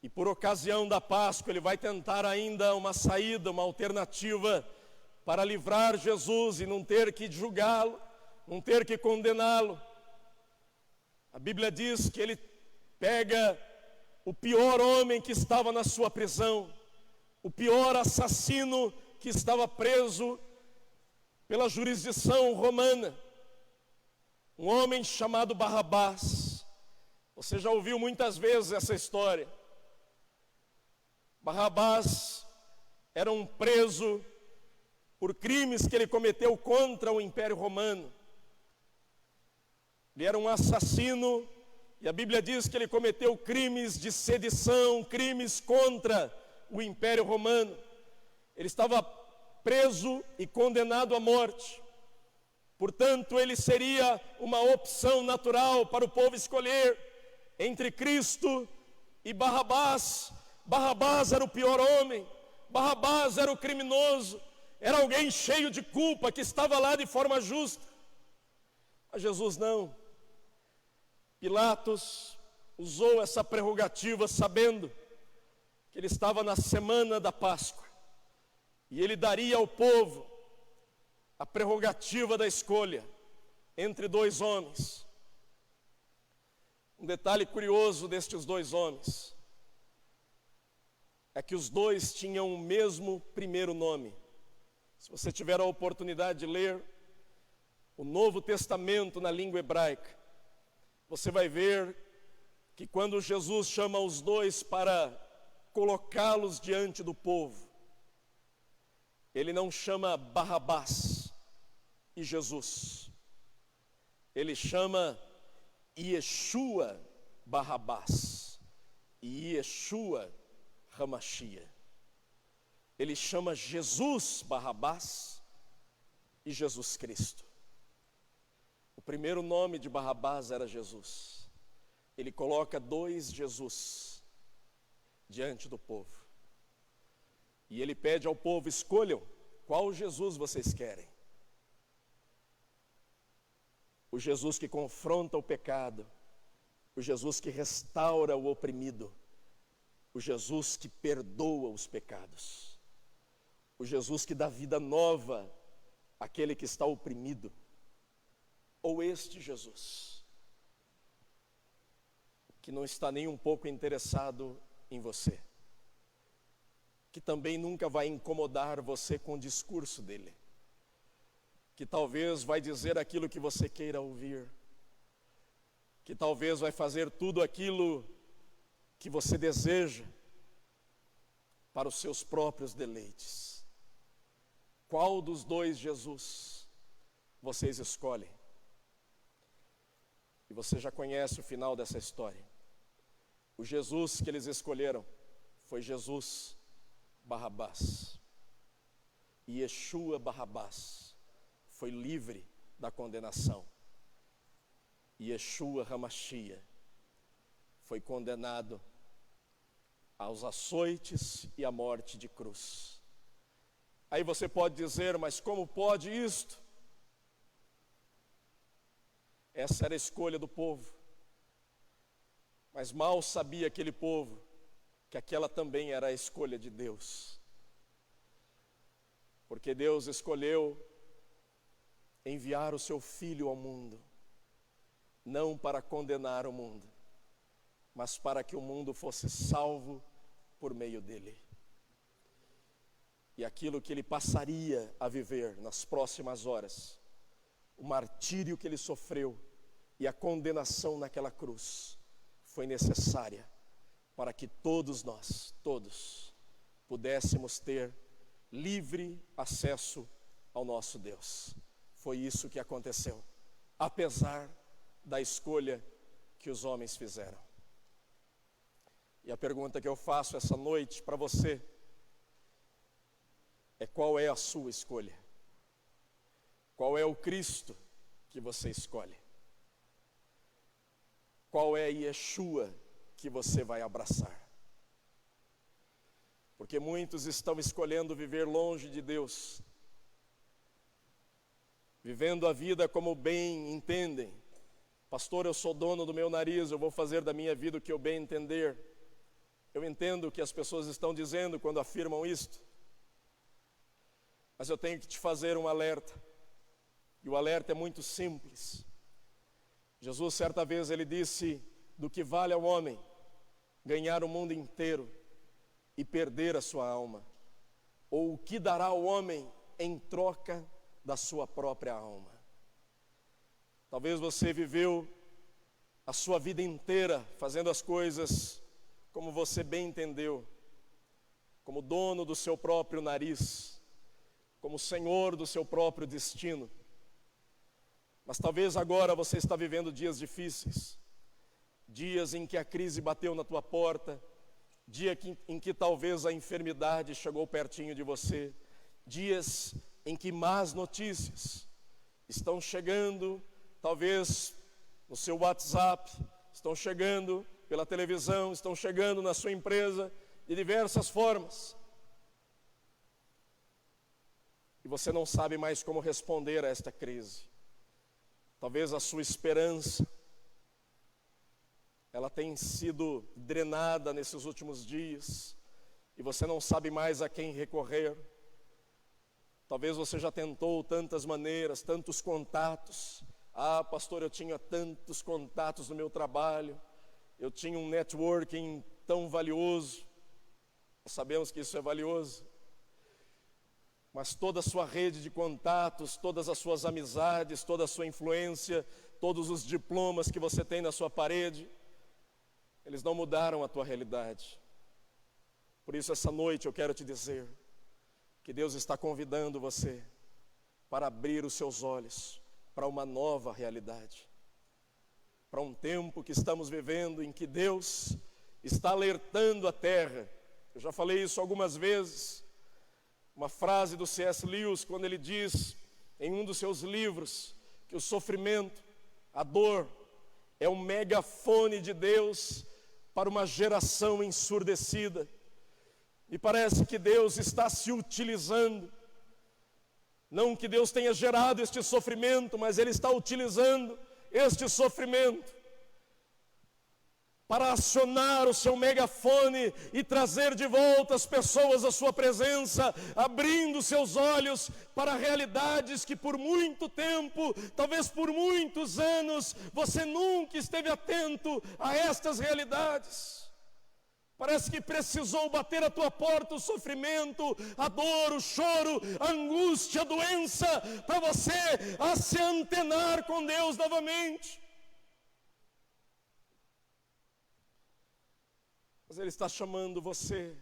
E por ocasião da Páscoa, ele vai tentar ainda uma saída, uma alternativa para livrar Jesus e não ter que julgá-lo, não ter que condená-lo. A Bíblia diz que ele pega o pior homem que estava na sua prisão, o pior assassino que estava preso pela jurisdição romana, um homem chamado Barrabás. Você já ouviu muitas vezes essa história. Barrabás era um preso por crimes que ele cometeu contra o Império Romano. Ele era um assassino, e a Bíblia diz que ele cometeu crimes de sedição, crimes contra o Império Romano. Ele estava preso e condenado à morte. Portanto, ele seria uma opção natural para o povo escolher entre Cristo e Barrabás. Barrabás era o pior homem, Barrabás era o criminoso, era alguém cheio de culpa que estava lá de forma justa. Mas Jesus não. Pilatos usou essa prerrogativa sabendo que ele estava na semana da Páscoa e ele daria ao povo a prerrogativa da escolha entre dois homens. Um detalhe curioso destes dois homens é que os dois tinham o mesmo primeiro nome. Se você tiver a oportunidade de ler o Novo Testamento na língua hebraica, você vai ver que quando Jesus chama os dois para colocá-los diante do povo, ele não chama Barrabás e Jesus, ele chama Yeshua Barrabás e Yeshua Hamashia. Ele chama Jesus Barrabás e Jesus Cristo. O primeiro nome de Barrabás era Jesus. Ele coloca dois Jesus diante do povo. E ele pede ao povo: escolham qual Jesus vocês querem. O Jesus que confronta o pecado, o Jesus que restaura o oprimido, o Jesus que perdoa os pecados, o Jesus que dá vida nova àquele que está oprimido, ou este Jesus, que não está nem um pouco interessado em você, que também nunca vai incomodar você com o discurso dele, que talvez vai dizer aquilo que você queira ouvir, que talvez vai fazer tudo aquilo que você deseja para os seus próprios deleites. Qual dos dois Jesus vocês escolhem? E você já conhece o final dessa história. O Jesus que eles escolheram foi Jesus Barrabás. E Yeshua Barrabás foi livre da condenação. E Yeshua Hamashia foi condenado aos açoites e à morte de cruz. Aí você pode dizer: mas como pode isto? Essa era a escolha do povo. Mas mal sabia aquele povo que aquela também era a escolha de Deus. Porque Deus escolheu enviar o seu Filho ao mundo, não para condenar o mundo, mas para que o mundo fosse salvo por meio dele. E aquilo que ele passaria a viver nas próximas horas, o martírio que ele sofreu e a condenação naquela cruz, foi necessária para que todos nós, todos, pudéssemos ter livre acesso ao nosso Deus. Foi isso que aconteceu, apesar da escolha que os homens fizeram. E a pergunta que eu faço essa noite para você é: qual é a sua escolha? Qual é o Cristo que você escolhe? Qual é Yeshua que você vai abraçar? Porque muitos estão escolhendo viver longe de Deus, vivendo a vida como bem entendem. Pastor, eu sou dono do meu nariz, eu vou fazer da minha vida o que eu bem entender. Eu entendo o que as pessoas estão dizendo quando afirmam isto. Mas eu tenho que te fazer um alerta. E o alerta é muito simples. Jesus, certa vez, ele disse: do que vale ao homem ganhar o mundo inteiro e perder a sua alma? Ou o que dará ao homem em troca da sua própria alma? Talvez você viveu a sua vida inteira fazendo as coisas como você bem entendeu, como dono do seu próprio nariz, como senhor do seu próprio destino. Mas talvez agora você está vivendo dias difíceis, dias em que a crise bateu na tua porta, em que talvez a enfermidade chegou pertinho de você, dias em que más notícias estão chegando, talvez no seu WhatsApp, estão chegando pela televisão, estão chegando na sua empresa, de diversas formas. E você não sabe mais como responder a esta crise. Talvez a sua esperança, ela tem sido drenada nesses últimos dias, e você não sabe mais a quem recorrer. Talvez você já tentou tantas maneiras, tantos contatos. Ah, pastor, eu tinha tantos contatos no meu trabalho, eu tinha um networking tão valioso. Nós sabemos que isso é valioso. Mas toda a sua rede de contatos, todas as suas amizades, toda a sua influência, todos os diplomas que você tem na sua parede, eles não mudaram a tua realidade. Por isso, essa noite eu quero te dizer que Deus está convidando você para abrir os seus olhos para uma nova realidade, para um tempo que estamos vivendo em que Deus está alertando a terra. Eu já falei isso algumas vezes, uma frase do C.S. Lewis, quando ele diz em um dos seus livros que o sofrimento, a dor, é um megafone de Deus para uma geração ensurdecida. E parece que Deus está se utilizando, não que Deus tenha gerado este sofrimento, mas Ele está utilizando este sofrimento para acionar o seu megafone e trazer de volta as pessoas à sua presença, abrindo seus olhos para realidades que por muito tempo, talvez por muitos anos, você nunca esteve atento a estas realidades. Parece que precisou bater à tua porta o sofrimento, a dor, o choro, a angústia, a doença, para você a se antenar com Deus novamente. Mas Ele está chamando você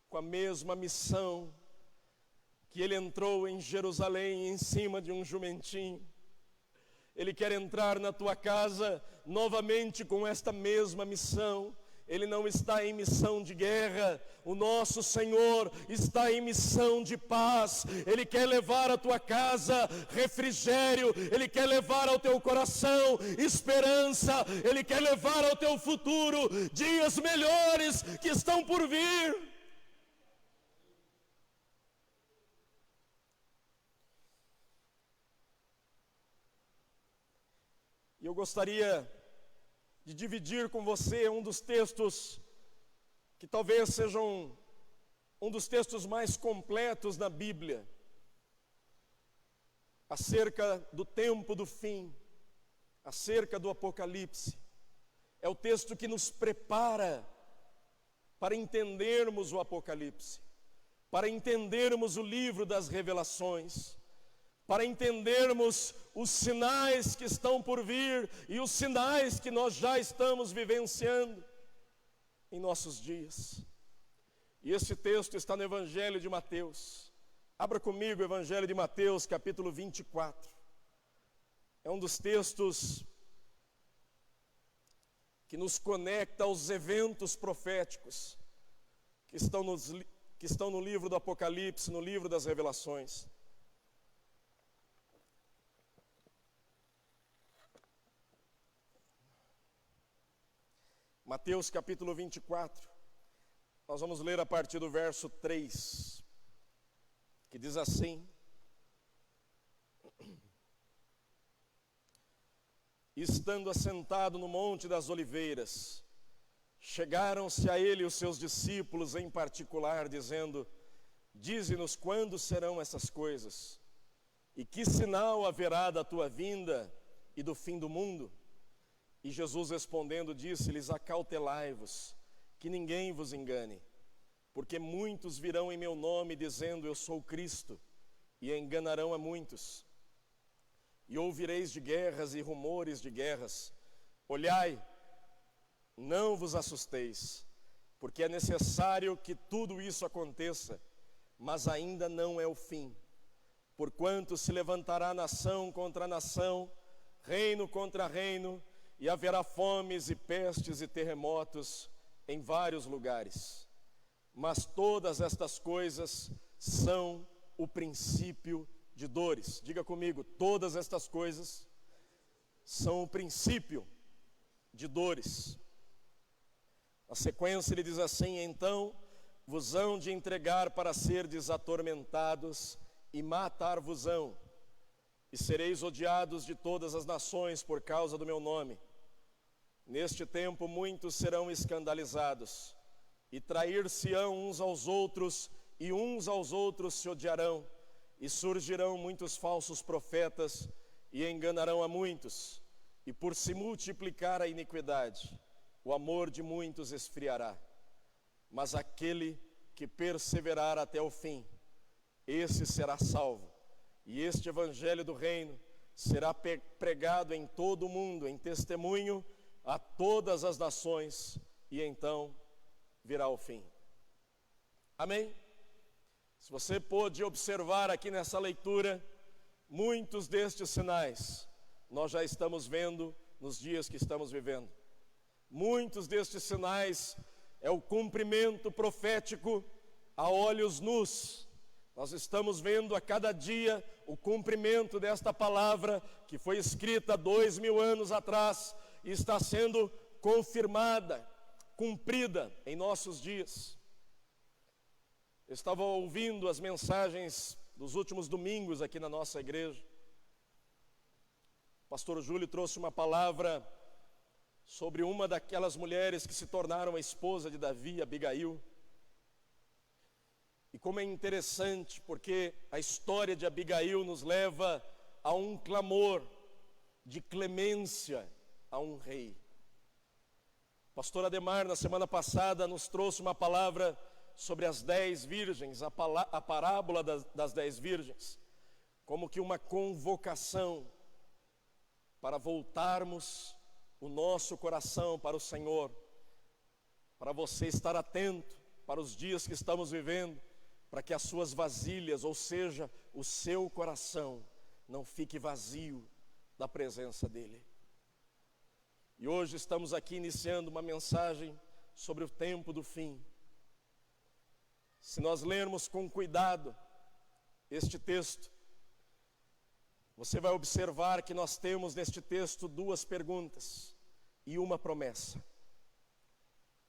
com a mesma missão que Ele entrou em Jerusalém em cima de um jumentinho. Ele quer entrar na tua casa novamente com esta mesma missão. Ele não está em missão de guerra, o nosso Senhor está em missão de paz. Ele quer levar à tua casa refrigério, Ele quer levar ao teu coração esperança, Ele quer levar ao teu futuro dias melhores que estão por vir. E eu gostaria de dividir com você um dos textos que talvez sejam um dos textos mais completos na Bíblia, acerca do tempo do fim, acerca do Apocalipse. É o texto que nos prepara para entendermos o Apocalipse, para entendermos o livro das Revelações, para entendermos os sinais que estão por vir e os sinais que nós já estamos vivenciando em nossos dias. E esse texto está no Evangelho de Mateus. Abra comigo o Evangelho de Mateus, capítulo 24. É um dos textos que nos conecta aos eventos proféticos que estão no livro do Apocalipse, no livro das Revelações. Mateus capítulo 24, nós vamos ler a partir do verso 3, que diz assim: Estando assentado no Monte das Oliveiras, chegaram-se a ele os seus discípulos em particular, dizendo: Dize-nos quando serão essas coisas, e que sinal haverá da tua vinda e do fim do mundo? E Jesus respondendo disse-lhes: acautelai-vos, que ninguém vos engane, porque muitos virão em meu nome dizendo eu sou Cristo, e enganarão a muitos. E ouvireis de guerras e rumores de guerras. Olhai, não vos assusteis, porque é necessário que tudo isso aconteça, mas ainda não é o fim. Porquanto se levantará nação contra nação, reino contra reino, e haverá fomes e pestes e terremotos em vários lugares. Mas todas estas coisas são o princípio de dores. Diga comigo, todas estas coisas são o princípio de dores. Na sequência ele diz assim: então vos hão de entregar para serdes atormentados e matar-vos-ão, e sereis odiados de todas as nações por causa do meu nome. Neste tempo muitos serão escandalizados, e trair-se-ão uns aos outros, e uns aos outros se odiarão, e surgirão muitos falsos profetas, e enganarão a muitos, e por se multiplicar a iniquidade, o amor de muitos esfriará. Mas aquele que perseverar até o fim, esse será salvo. E este evangelho do reino será pregado em todo o mundo, em testemunho a todas as nações, e então virá o fim. Amém? Se você pôde observar aqui nessa leitura, muitos destes sinais nós já estamos vendo nos dias que estamos vivendo. Muitos destes sinais é o cumprimento profético a olhos nus. Nós estamos vendo a cada dia o cumprimento desta palavra que foi escrita 2000 anos atrás e está sendo confirmada, cumprida em nossos dias. Eu estava ouvindo as mensagens dos últimos domingos aqui na nossa igreja. O pastor Júlio trouxe uma palavra sobre uma daquelas mulheres que se tornaram a esposa de Davi, Abigail. E como é interessante, porque a história de Abigail nos leva a um clamor de clemência a um rei. O pastor Ademar, na semana passada, nos trouxe uma palavra sobre as 10 virgens, a parábola das 10 virgens, como que uma convocação para voltarmos o nosso coração para o Senhor, para você estar atento para os dias que estamos vivendo, para que as suas vasilhas, ou seja, o seu coração, não fique vazio da presença dEle. E hoje estamos aqui iniciando uma mensagem sobre o tempo do fim. Se nós lermos com cuidado este texto, você vai observar que nós temos neste texto 2 perguntas e uma promessa.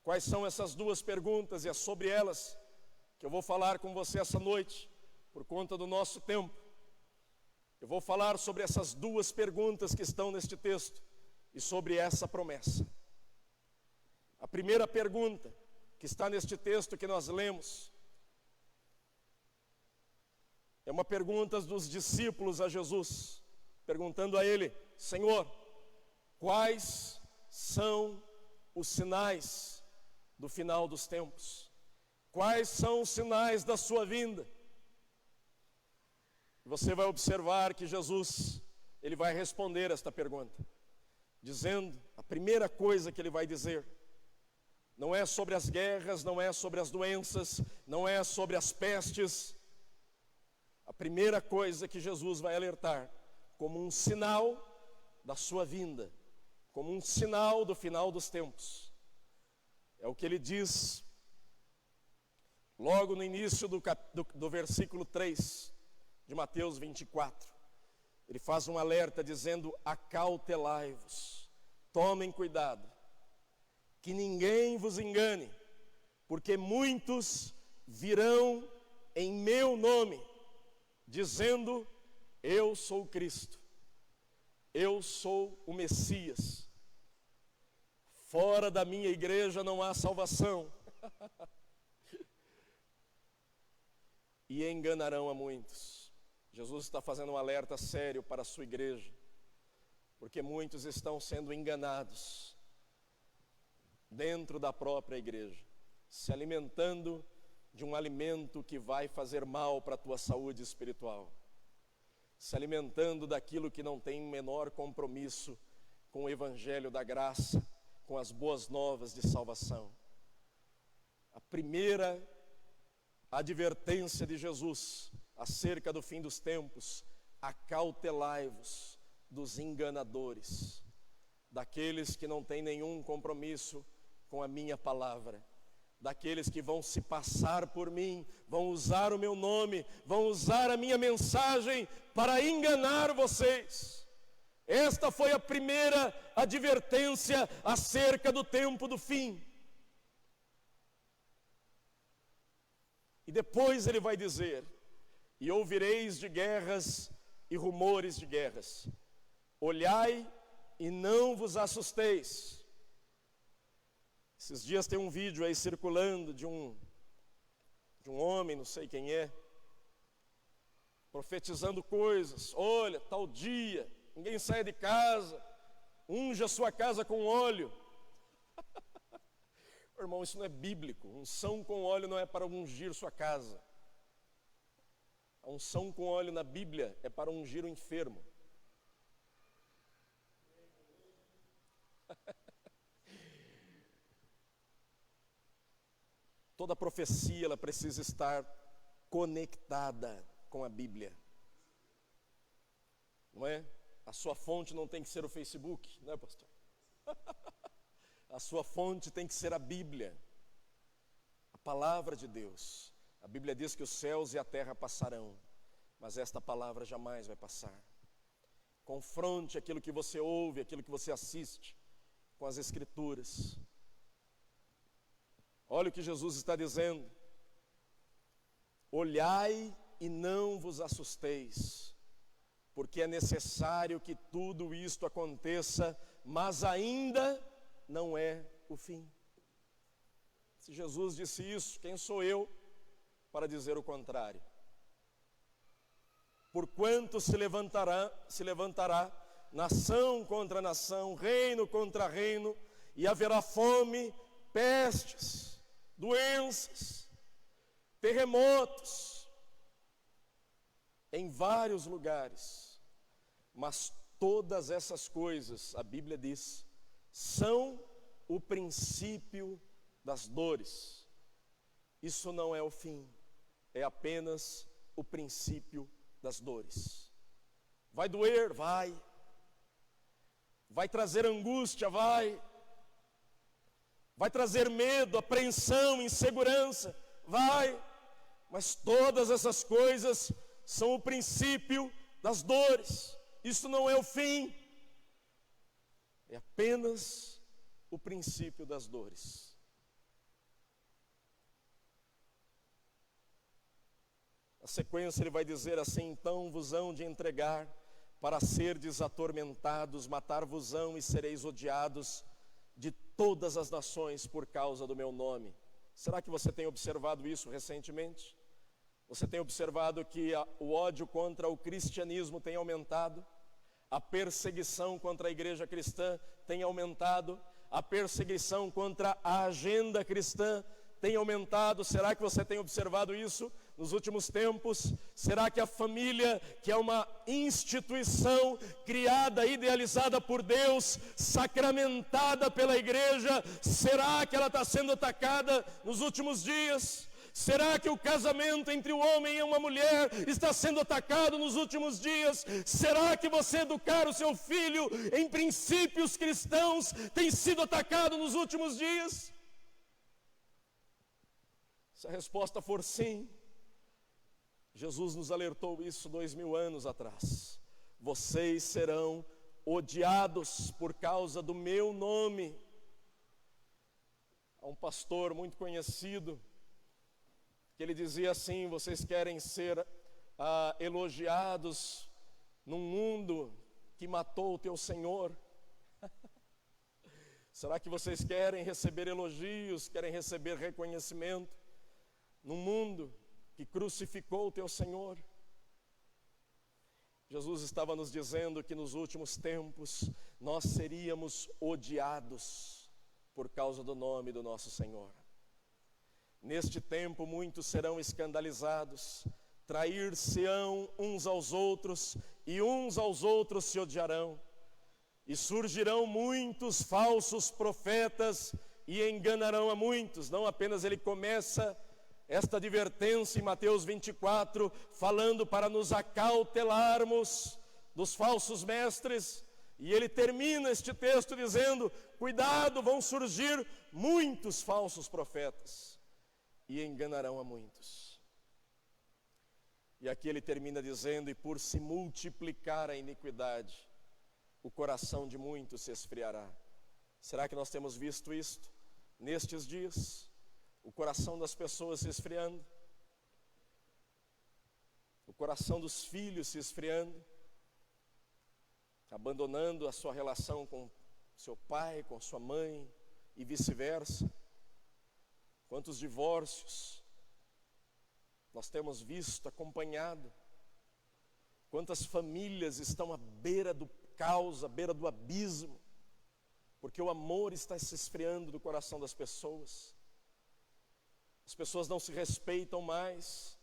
Quais são essas 2 perguntas? E é sobre elas que eu vou falar com você essa noite, por conta do nosso tempo. Eu vou falar sobre essas 2 perguntas que estão neste texto e sobre essa promessa. A primeira pergunta que está neste texto que nós lemos é uma pergunta dos discípulos a Jesus, perguntando a Ele: Senhor, quais são os sinais do final dos tempos? Quais são os sinais da sua vinda? Você vai observar que Jesus, Ele vai responder esta pergunta, dizendo, a primeira coisa que Ele vai dizer, não é sobre as guerras, não é sobre as doenças, não é sobre as pestes. A primeira coisa que Jesus vai alertar, como um sinal da sua vinda, como um sinal do final dos tempos, é o que Ele diz logo no início do versículo 3 de Mateus 24. Ele faz um alerta dizendo: acautelai-vos, tomem cuidado, que ninguém vos engane, porque muitos virão em meu nome, dizendo: eu sou Cristo, eu sou o Messias, fora da minha igreja não há salvação. e enganarão a muitos. Jesus está fazendo um alerta sério para a sua igreja, porque muitos estão sendo enganados dentro da própria igreja, se alimentando de um alimento que vai fazer mal para a tua saúde espiritual, se alimentando daquilo que não tem menor compromisso com o evangelho da graça, com as boas novas de salvação. A primeira advertência de Jesus acerca do fim dos tempos: acautelai-vos dos enganadores, daqueles que não têm nenhum compromisso com a minha palavra, daqueles que vão se passar por mim, vão usar o meu nome, vão usar a minha mensagem para enganar vocês. Esta foi a primeira advertência acerca do tempo do fim. E depois ele vai dizer: e ouvireis de guerras e rumores de guerras. Olhai e não vos assusteis. Esses dias tem um vídeo aí circulando de um homem, não sei quem é, profetizando coisas. Olha, tal dia, ninguém sai de casa, unja a sua casa com óleo. Irmão, isso não é bíblico. Unção com óleo não é para ungir sua casa. A unção com óleo na Bíblia é para ungir o enfermo. Toda profecia ela precisa estar conectada com a Bíblia, não é? A sua fonte não tem que ser o Facebook, não é, pastor? A sua fonte tem que ser a Bíblia, a palavra de Deus. A Bíblia diz que os céus e a terra passarão, mas esta palavra jamais vai passar. Confronte aquilo que você ouve, aquilo que você assiste com as Escrituras. Olha o que Jesus está dizendo: olhai e não vos assusteis, porque é necessário que tudo isto aconteça, mas ainda não é o fim. Se Jesus disse isso, quem sou eu para dizer o contrário? Porquanto se levantará nação contra nação, reino contra reino, e haverá fome, pestes, doenças, terremotos, em vários lugares. Mas todas essas coisas, a Bíblia diz, são o princípio das dores. Isso não é o fim, é apenas o princípio das dores. Vai doer? Vai. Vai trazer angústia? Vai. Vai trazer medo, apreensão, insegurança? Vai. Mas todas essas coisas são o princípio das dores. Isso não é o fim, é apenas o princípio das dores. Na sequência ele vai dizer assim: então vos hão de entregar para serdes atormentados, matar-vos-ão e sereis odiados de todas as nações por causa do meu nome. Será que você tem observado isso recentemente? Você tem observado que o ódio contra o cristianismo tem aumentado? A perseguição contra a igreja cristã tem aumentado? A perseguição contra a agenda cristã tem aumentado? Será que você tem observado isso nos últimos tempos? Será que a família, que é uma instituição criada, idealizada por Deus, sacramentada pela igreja, será que ela está sendo atacada nos últimos dias? Será que o casamento entre o homem e uma mulher está sendo atacado nos últimos dias? Será que você educar o seu filho em princípios cristãos tem sido atacado nos últimos dias? Se a resposta for sim, Jesus nos alertou isso 2000 anos atrás. Vocês serão odiados por causa do meu nome. Há um pastor muito conhecido que ele dizia assim: vocês querem ser elogiados num mundo que matou o teu Senhor? Será que vocês querem receber elogios, querem receber reconhecimento num mundo que crucificou o teu Senhor. Jesus estava nos dizendo que nos últimos tempos nós seríamos odiados por causa do nome do nosso Senhor. Neste tempo muitos serão escandalizados, trair-se-ão uns aos outros e uns aos outros se odiarão. E surgirão muitos falsos profetas e enganarão a muitos. Não apenas ele começa esta advertência em Mateus 24, falando para nos acautelarmos dos falsos mestres, e ele termina este texto dizendo: cuidado, vão surgir muitos falsos profetas e enganarão a muitos. E aqui ele termina dizendo: e por se multiplicar a iniquidade, o coração de muitos se esfriará. Será que nós temos visto isto nestes dias? O coração das pessoas se esfriando, o coração dos filhos se esfriando, abandonando a sua relação com seu pai, com sua mãe e vice-versa. Quantos divórcios nós temos visto, acompanhado? Quantas famílias estão à beira do caos, à beira do abismo, porque o amor está se esfriando do coração das pessoas. As pessoas não se respeitam mais.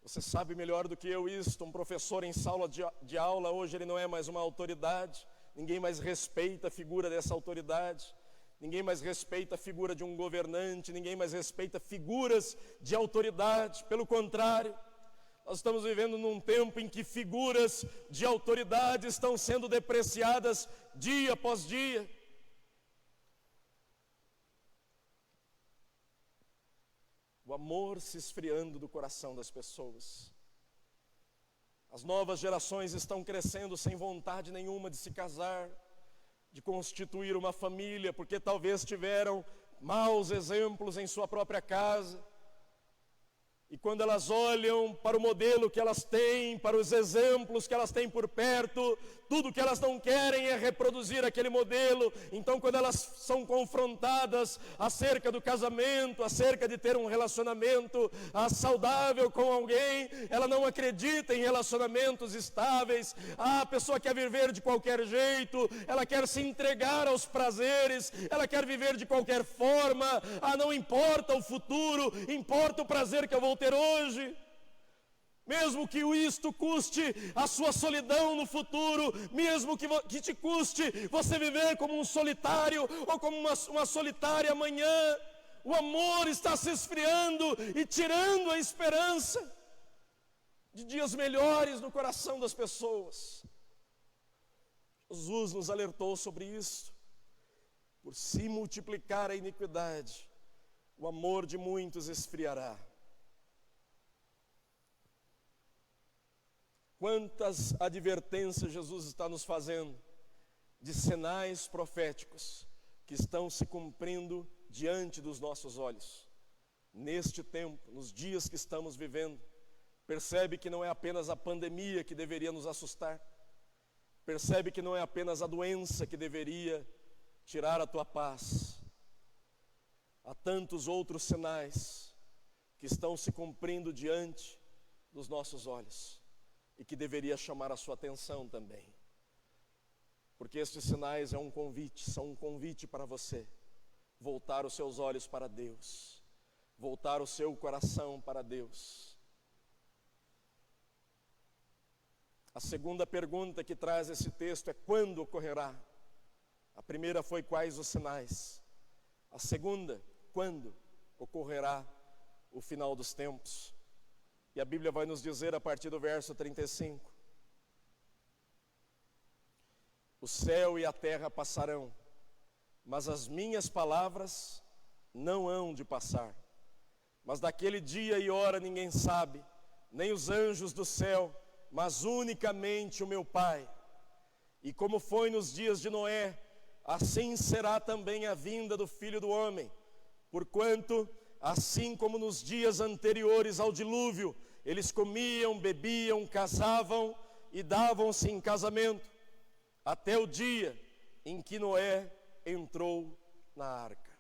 Você sabe melhor do que eu isto. Um professor em sala de aula, hoje ele não é mais uma autoridade. Ninguém mais respeita a figura dessa autoridade. Ninguém mais respeita a figura de um governante. Ninguém mais respeita figuras de autoridade. Pelo contrário, nós estamos vivendo num tempo em que figuras de autoridade estão sendo depreciadas dia após dia. O amor se esfriando do coração das pessoas. As novas gerações estão crescendo sem vontade nenhuma de se casar, de constituir uma família, porque talvez tiveram maus exemplos em sua própria casa. E quando elas olham para o modelo que elas têm, para os exemplos que elas têm por perto, tudo que elas não querem é reproduzir aquele modelo. Então, quando elas são confrontadas acerca do casamento, acerca de ter um relacionamento saudável com alguém, ela não acredita em relacionamentos estáveis. A pessoa quer viver de qualquer jeito, ela quer se entregar aos prazeres, ela quer viver de qualquer forma. Não importa o futuro, importa o prazer que eu vou ter hoje, mesmo que isto custe a sua solidão no futuro, mesmo que te custe você viver como um solitário ou como uma solitária amanhã. O amor está se esfriando e tirando a esperança de dias melhores no coração das pessoas. Jesus nos alertou sobre isso. Por se multiplicar a iniquidade, o amor de muitos esfriará. Quantas advertências Jesus está nos fazendo de sinais proféticos que estão se cumprindo diante dos nossos olhos. Neste tempo, nos dias que estamos vivendo, percebe que não é apenas a pandemia que deveria nos assustar. Percebe que não é apenas a doença que deveria tirar a tua paz. Há tantos outros sinais que estão se cumprindo diante dos nossos olhos e que deveria chamar a sua atenção também. Porque estes sinais são um convite para você voltar os seus olhos para Deus, voltar o seu coração para Deus. A segunda pergunta que traz esse texto é: quando ocorrerá? A primeira foi: quais os sinais? A segunda: quando ocorrerá o final dos tempos? E a Bíblia vai nos dizer a partir do verso 35: o céu e a terra passarão, mas as minhas palavras não hão de passar. Mas daquele dia e hora ninguém sabe, nem os anjos do céu, mas unicamente o meu Pai. E como foi nos dias de Noé, assim será também a vinda do Filho do Homem. Porquanto, assim como nos dias anteriores ao dilúvio, eles comiam, bebiam, casavam e davam-se em casamento, até o dia em que Noé entrou na arca.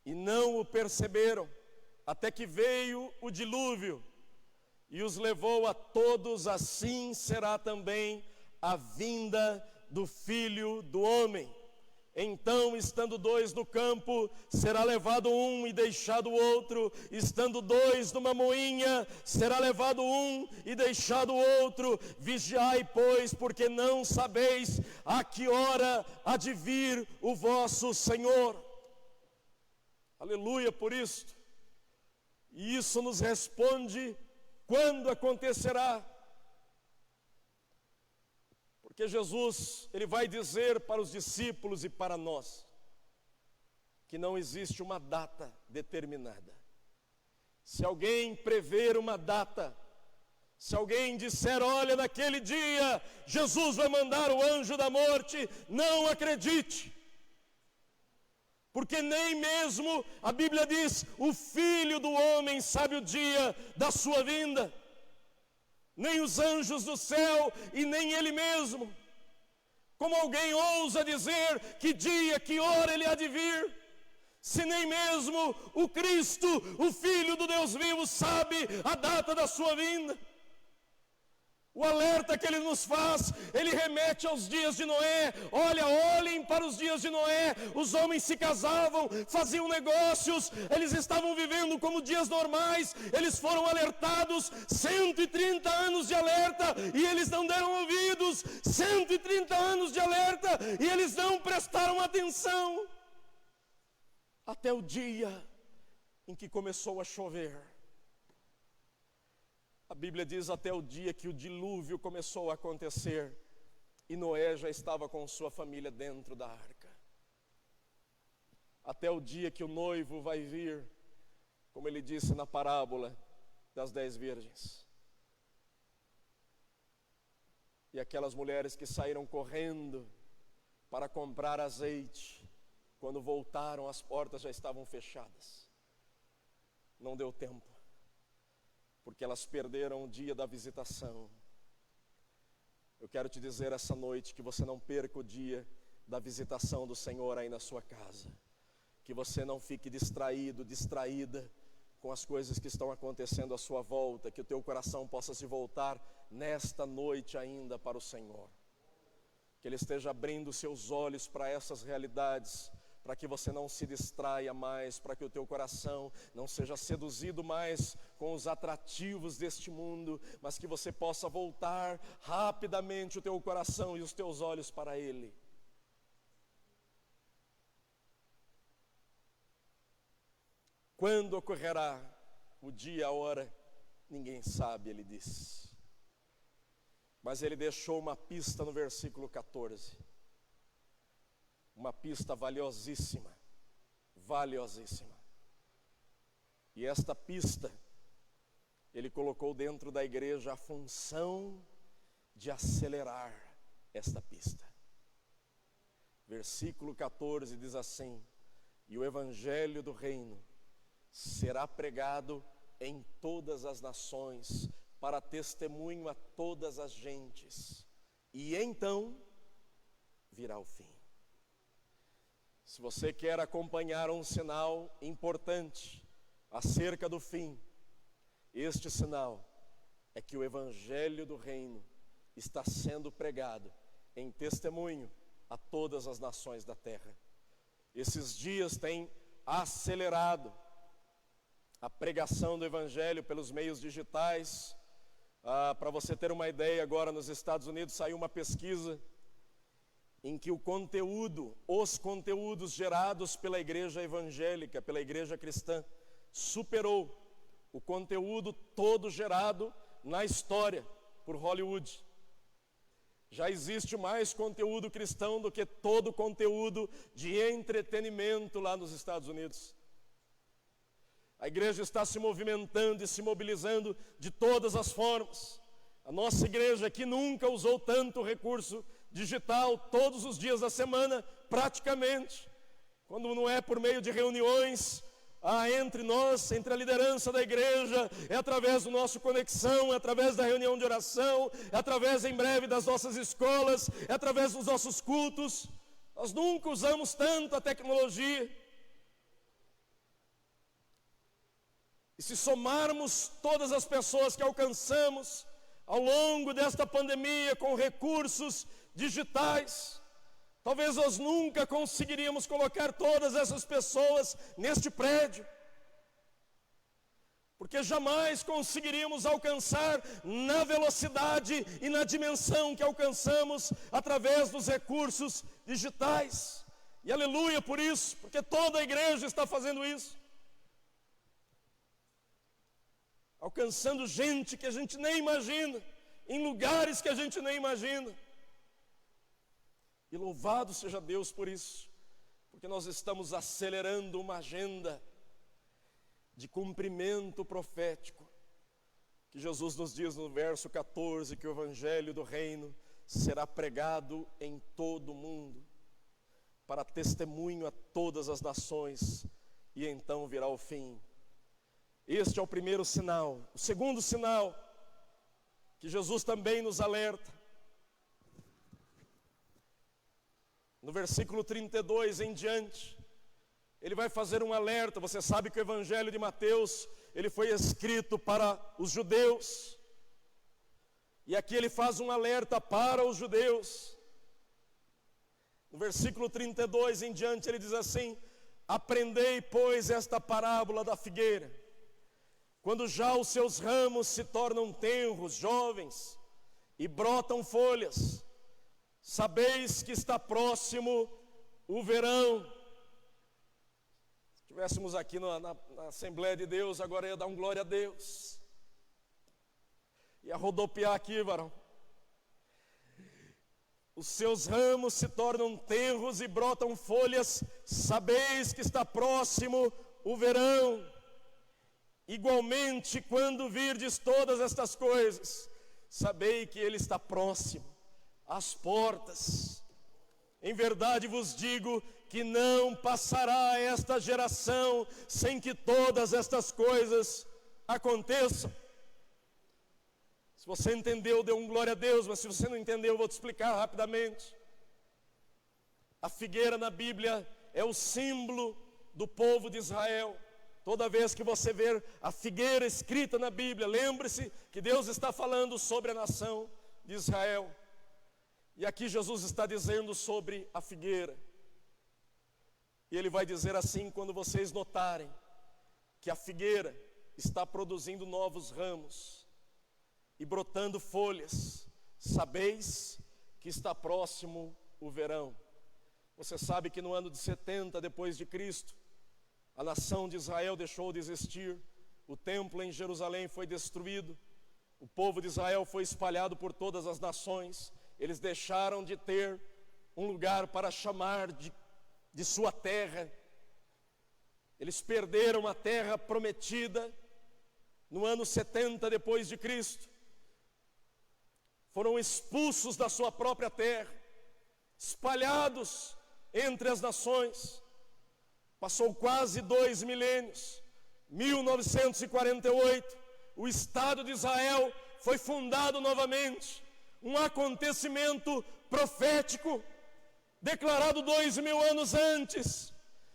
E não o perceberam, até que veio o dilúvio e os levou a todos, assim será também a vinda do Filho do Homem. Então, estando dois no campo, será levado um e deixado o outro. Estando dois numa moinha, será levado um e deixado o outro. Vigiai, pois, porque não sabeis a que hora há de vir o vosso Senhor. Aleluia por isto. E isso nos responde quando acontecerá. Porque Jesus, ele vai dizer para os discípulos e para nós, que não existe uma data determinada. Se alguém prever uma data, se alguém disser, olha, naquele dia, Jesus vai mandar o anjo da morte, não acredite. Porque nem mesmo, a Bíblia diz, o Filho do Homem sabe o dia da sua vinda. Nem os anjos do céu e nem Ele mesmo. Como alguém ousa dizer que dia, que hora Ele há de vir, se nem mesmo o Cristo, o Filho do Deus vivo, sabe a data da sua vinda? O alerta que ele nos faz, ele remete aos dias de Noé. Olha, olhem para os dias de Noé. Os homens se casavam, faziam negócios, eles estavam vivendo como dias normais. Eles foram alertados, 130 anos de alerta, e eles não deram ouvidos. 130 anos de alerta, e eles não prestaram atenção. Até o dia em que começou a chover. A Bíblia diz até o dia que o dilúvio começou a acontecer e Noé já estava com sua família dentro da arca. Até o dia que o noivo vai vir, como ele disse na parábola das 10 virgens. E aquelas mulheres que saíram correndo para comprar azeite, quando voltaram as portas já estavam fechadas. Não deu tempo. Porque elas perderam o dia da visitação. Eu quero te dizer essa noite que você não perca o dia da visitação do Senhor aí na sua casa. Que você não fique distraído, distraída com as coisas que estão acontecendo à sua volta. Que o teu coração possa se voltar nesta noite ainda para o Senhor. Que Ele esteja abrindo seus olhos para essas realidades, para que você não se distraia mais, para que o teu coração não seja seduzido mais com os atrativos deste mundo, mas que você possa voltar rapidamente o teu coração e os teus olhos para Ele. Quando ocorrerá o dia, a hora, ninguém sabe, ele diz. Mas ele deixou uma pista no versículo 14. Uma pista valiosíssima, valiosíssima. E esta pista, ele colocou dentro da igreja a função de acelerar esta pista. Versículo 14 diz assim: e o evangelho do reino será pregado em todas as nações, para testemunho a todas as gentes, e então virá o fim. Se você quer acompanhar um sinal importante acerca do fim, este sinal é que o evangelho do reino está sendo pregado em testemunho a todas as nações da terra. Esses dias têm acelerado a pregação do evangelho pelos meios digitais. Para você ter uma ideia, agora nos Estados Unidos saiu uma pesquisa em que os conteúdos gerados pela igreja evangélica, pela igreja cristã, superou o conteúdo todo gerado na história por Hollywood. Já existe mais conteúdo cristão do que todo conteúdo de entretenimento lá nos Estados Unidos. A igreja está se movimentando e se mobilizando de todas as formas. A nossa igreja que nunca usou tanto recurso digital, todos os dias da semana, praticamente, quando não é por meio de reuniões entre nós, entre a liderança da igreja, é através do nosso conexão, é através da reunião de oração, é através em breve das nossas escolas, é através dos nossos cultos. Nós nunca usamos tanto a tecnologia. E se somarmos todas as pessoas que alcançamos ao longo desta pandemia com recursos digitais, talvez nós nunca conseguiríamos colocar todas essas pessoas neste prédio, porque jamais conseguiríamos alcançar na velocidade e na dimensão que alcançamos através dos recursos digitais. E aleluia por isso, porque toda a igreja está fazendo isso, alcançando gente que a gente nem imagina, em lugares que a gente nem imagina. E louvado seja Deus por isso, porque nós estamos acelerando uma agenda de cumprimento profético, que Jesus nos diz no verso 14, que o evangelho do reino será pregado em todo o mundo, para testemunho a todas as nações, e então virá o fim. Este é o primeiro sinal. O segundo sinal, que Jesus também nos alerta, no versículo 32 em diante, ele vai fazer um alerta. Você sabe que o evangelho de Mateus, ele foi escrito para os judeus, e aqui ele faz um alerta para os judeus. No versículo 32 em diante ele diz assim: aprendei, pois, esta parábola da figueira. Quando já os seus ramos se tornam tenros, jovens, e brotam folhas, sabeis que está próximo o verão. Se estivéssemos aqui na Assembleia de Deus, agora ia dar um glória a Deus. Ia rodopiar aqui, varão. Os seus ramos se tornam tenros e brotam folhas, sabeis que está próximo o verão. Igualmente, quando virdes todas estas coisas, sabei que ele está próximo, às portas. Em verdade vos digo que não passará esta geração sem que todas estas coisas aconteçam. Se você entendeu, dê um glória a Deus, mas se você não entendeu, eu vou te explicar rapidamente. A figueira na Bíblia é o símbolo do povo de Israel. Toda vez que você ver a figueira escrita na Bíblia, lembre-se que Deus está falando sobre a nação de Israel. E aqui Jesus está dizendo sobre a figueira. E ele vai dizer assim: quando vocês notarem que a figueira está produzindo novos ramos e brotando folhas, sabeis que está próximo o verão. Você sabe que no ano de 70 depois de Cristo, a nação de Israel deixou de existir, o templo em Jerusalém foi destruído, o povo de Israel foi espalhado por todas as nações, eles deixaram de ter um lugar para chamar de sua terra, eles perderam a terra prometida no ano 70 depois de Cristo, foram expulsos da sua própria terra, espalhados entre as nações. Passou quase 2 milênios, 1948, o Estado de Israel foi fundado novamente, um acontecimento profético, declarado 2000 anos antes.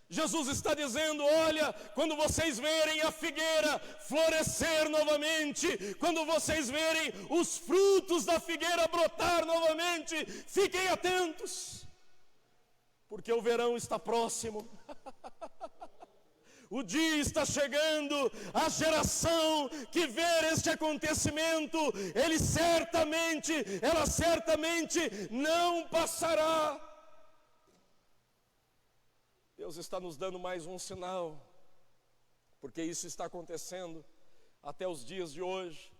Jesus está dizendo: olha, quando vocês verem a figueira florescer novamente, quando vocês verem os frutos da figueira brotar novamente, fiquem atentos, porque o verão está próximo. O dia está chegando, a geração que ver este acontecimento, ela certamente não passará. Deus está nos dando mais um sinal, porque isso está acontecendo até os dias de hoje.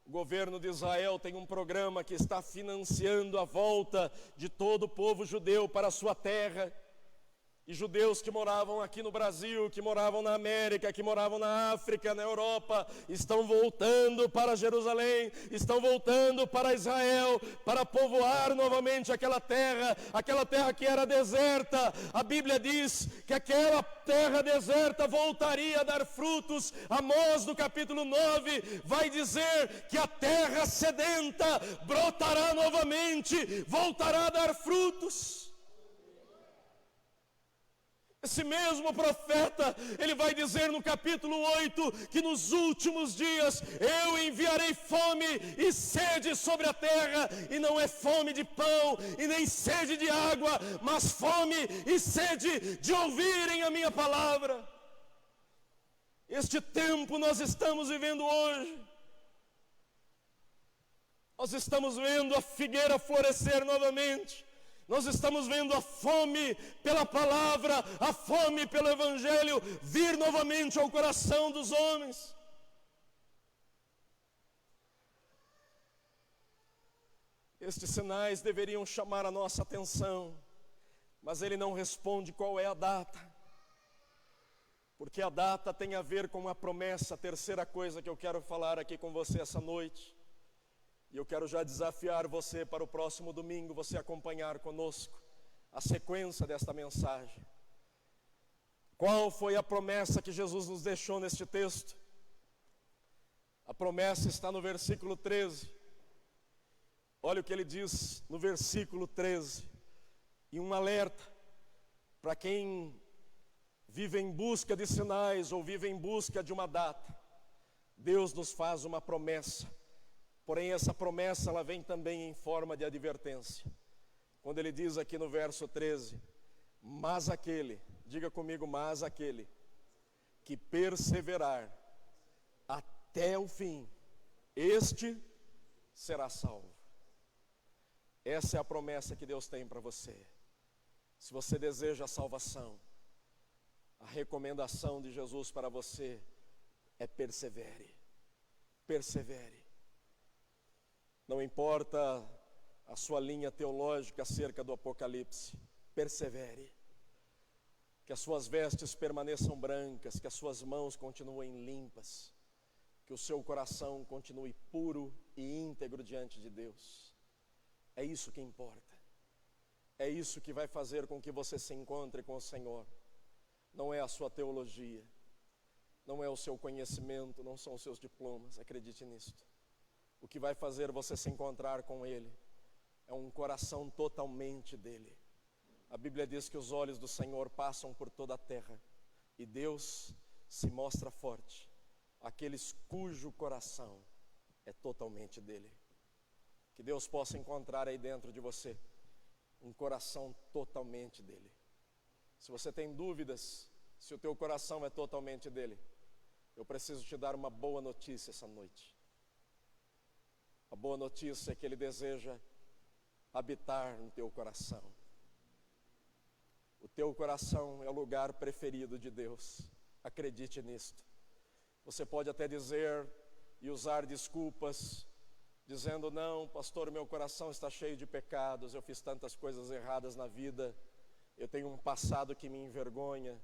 O governo de Israel tem um programa que está financiando a volta de todo o povo judeu para a sua terra. E judeus que moravam aqui no Brasil, que moravam na América, que moravam na África, na Europa, estão voltando para Jerusalém, estão voltando para Israel, para povoar novamente aquela terra que era deserta. A Bíblia diz que aquela terra deserta voltaria a dar frutos. Amós, no capítulo 9, vai dizer que a terra sedenta brotará novamente, voltará a dar frutos. Esse mesmo profeta, ele vai dizer no capítulo 8, que nos últimos dias eu enviarei fome e sede sobre a terra, e não é fome de pão e nem sede de água, mas fome e sede de ouvirem a minha palavra. Este tempo nós estamos vivendo hoje. Nós estamos vendo a figueira florescer novamente. Nós estamos vendo a fome pela palavra, a fome pelo evangelho vir novamente ao coração dos homens. Estes sinais deveriam chamar a nossa atenção, mas ele não responde qual é a data. Porque a data tem a ver com a promessa. A terceira coisa que eu quero falar aqui com você essa noite, e eu quero já desafiar você para o próximo domingo, você acompanhar conosco a sequência desta mensagem. Qual foi a promessa que Jesus nos deixou neste texto? A promessa está no versículo 13. Olha o que ele diz no versículo 13. E um alerta para quem vive em busca de sinais ou vive em busca de uma data. Deus nos faz uma promessa. Porém, essa promessa, ela vem também em forma de advertência. Quando ele diz aqui no verso 13, mas aquele, diga comigo, mas aquele que perseverar até o fim, este será salvo. Essa é a promessa que Deus tem para você. Se você deseja a salvação, a recomendação de Jesus para você é persevere. Persevere. Não importa a sua linha teológica acerca do Apocalipse, persevere. Que as suas vestes permaneçam brancas, que as suas mãos continuem limpas, que o seu coração continue puro e íntegro diante de Deus. É isso que importa. É isso que vai fazer com que você se encontre com o Senhor. Não é a sua teologia, não é o seu conhecimento, não são os seus diplomas, acredite nisto. O que vai fazer você se encontrar com Ele é um coração totalmente dele. A Bíblia diz que os olhos do Senhor passam por toda a terra e Deus se mostra forte àqueles cujo coração é totalmente dele. Que Deus possa encontrar aí dentro de você um coração totalmente dele. Se você tem dúvidas se o teu coração é totalmente dele, eu preciso te dar uma boa notícia essa noite. A boa notícia é que Ele deseja habitar no teu coração. O teu coração é o lugar preferido de Deus. Acredite nisto. Você pode até dizer e usar desculpas, dizendo, não, pastor, meu coração está cheio de pecados, eu fiz tantas coisas erradas na vida, eu tenho um passado que me envergonha.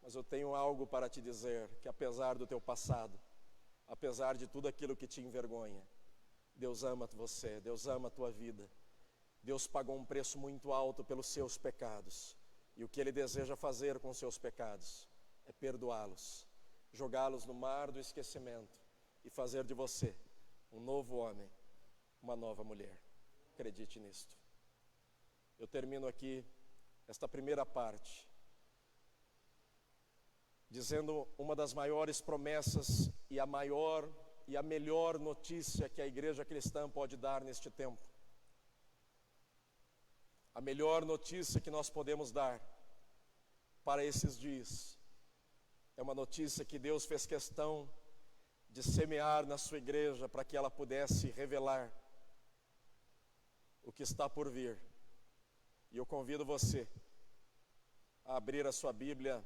Mas eu tenho algo para te dizer, que apesar do teu passado, apesar de tudo aquilo que te envergonha, Deus ama você, Deus ama a tua vida. Deus pagou um preço muito alto pelos seus pecados. E o que Ele deseja fazer com os seus pecados é perdoá-los, jogá-los no mar do esquecimento e fazer de você um novo homem, uma nova mulher. Acredite nisto. Eu termino aqui esta primeira parte dizendo uma das maiores promessas e a maior e a melhor notícia que a igreja cristã pode dar neste tempo. A melhor notícia que nós podemos dar para esses dias é uma notícia que Deus fez questão de semear na sua igreja para que ela pudesse revelar o que está por vir. E eu convido você a abrir a sua Bíblia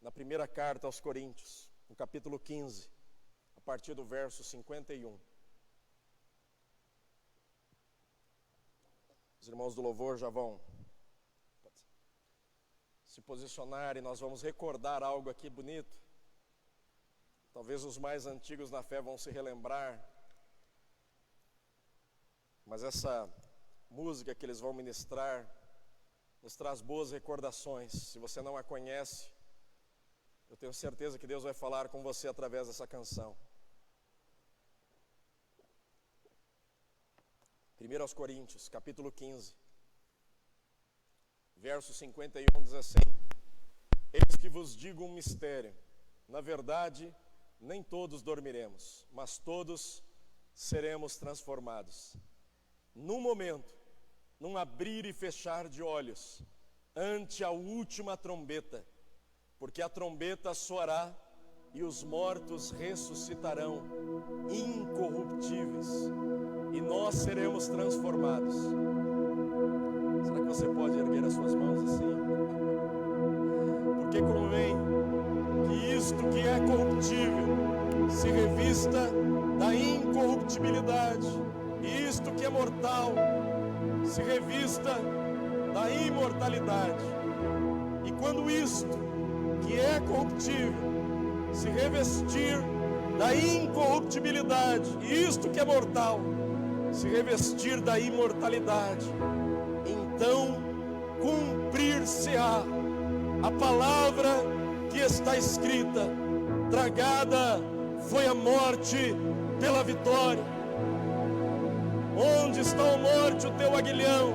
na primeira carta aos Coríntios, no capítulo 15, a partir do verso 51. Os irmãos do louvor já vão se posicionar e nós vamos recordar algo aqui bonito. Talvez os mais antigos na fé vão se relembrar, mas essa música que eles vão ministrar nos traz boas recordações. Se você não a conhece, eu tenho certeza que Deus vai falar com você através dessa canção. 1 aos Coríntios, capítulo 15, verso 51 diz assim: eis que vos digo um mistério, na verdade, nem todos dormiremos, mas todos seremos transformados. Num momento, num abrir e fechar de olhos, ante a última trombeta, porque a trombeta soará e os mortos ressuscitarão, incorruptíveis, e nós seremos transformados. Será que você pode erguer as suas mãos assim? Porque convém que isto que é corruptível se revista da incorruptibilidade, e isto que é mortal se revista da imortalidade. E quando isto que é corruptível se revestir da incorruptibilidade, e isto que é mortal se revestir da imortalidade, então cumprir-se-á a palavra que está escrita: tragada foi a morte pela vitória. Onde está, ó morte, o teu aguilhão?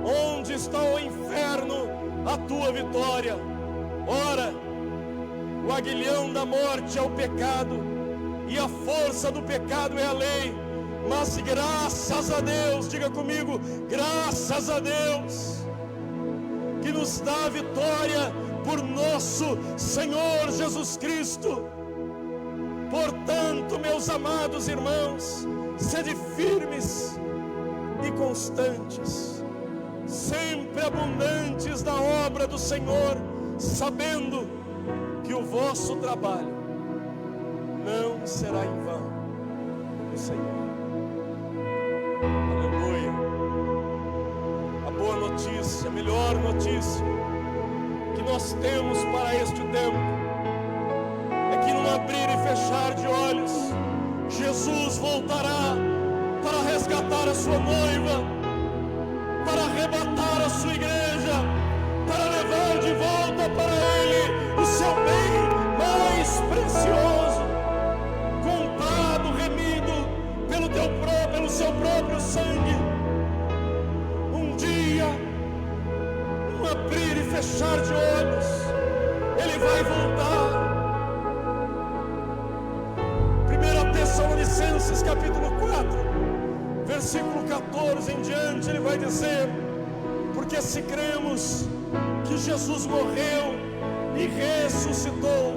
Onde está, ó inferno, a tua vitória? Ora, o aguilhão da morte é o pecado, e a força do pecado é a lei. Mas graças a Deus, diga comigo, graças a Deus, que nos dá a vitória por nosso Senhor Jesus Cristo. Portanto, meus amados irmãos, sede firmes e constantes, sempre abundantes na obra do Senhor, sabendo que o vosso trabalho não será em vão no Senhor. Aleluia. A boa notícia, a melhor notícia que nós temos para este tempo é que, num abrir e fechar de olhos, Jesus voltará para resgatar a sua noiva, para arrebatar a sua igreja, para levar de volta para Ele o seu bem mais precioso, comprado, remido pelo seu próprio sangue. Um dia, um abrir e fechar de olhos, Ele vai voltar. 1 Tessalonicenses capítulo 4, versículo 14 em diante, ele vai dizer: porque se cremos que Jesus morreu e ressuscitou,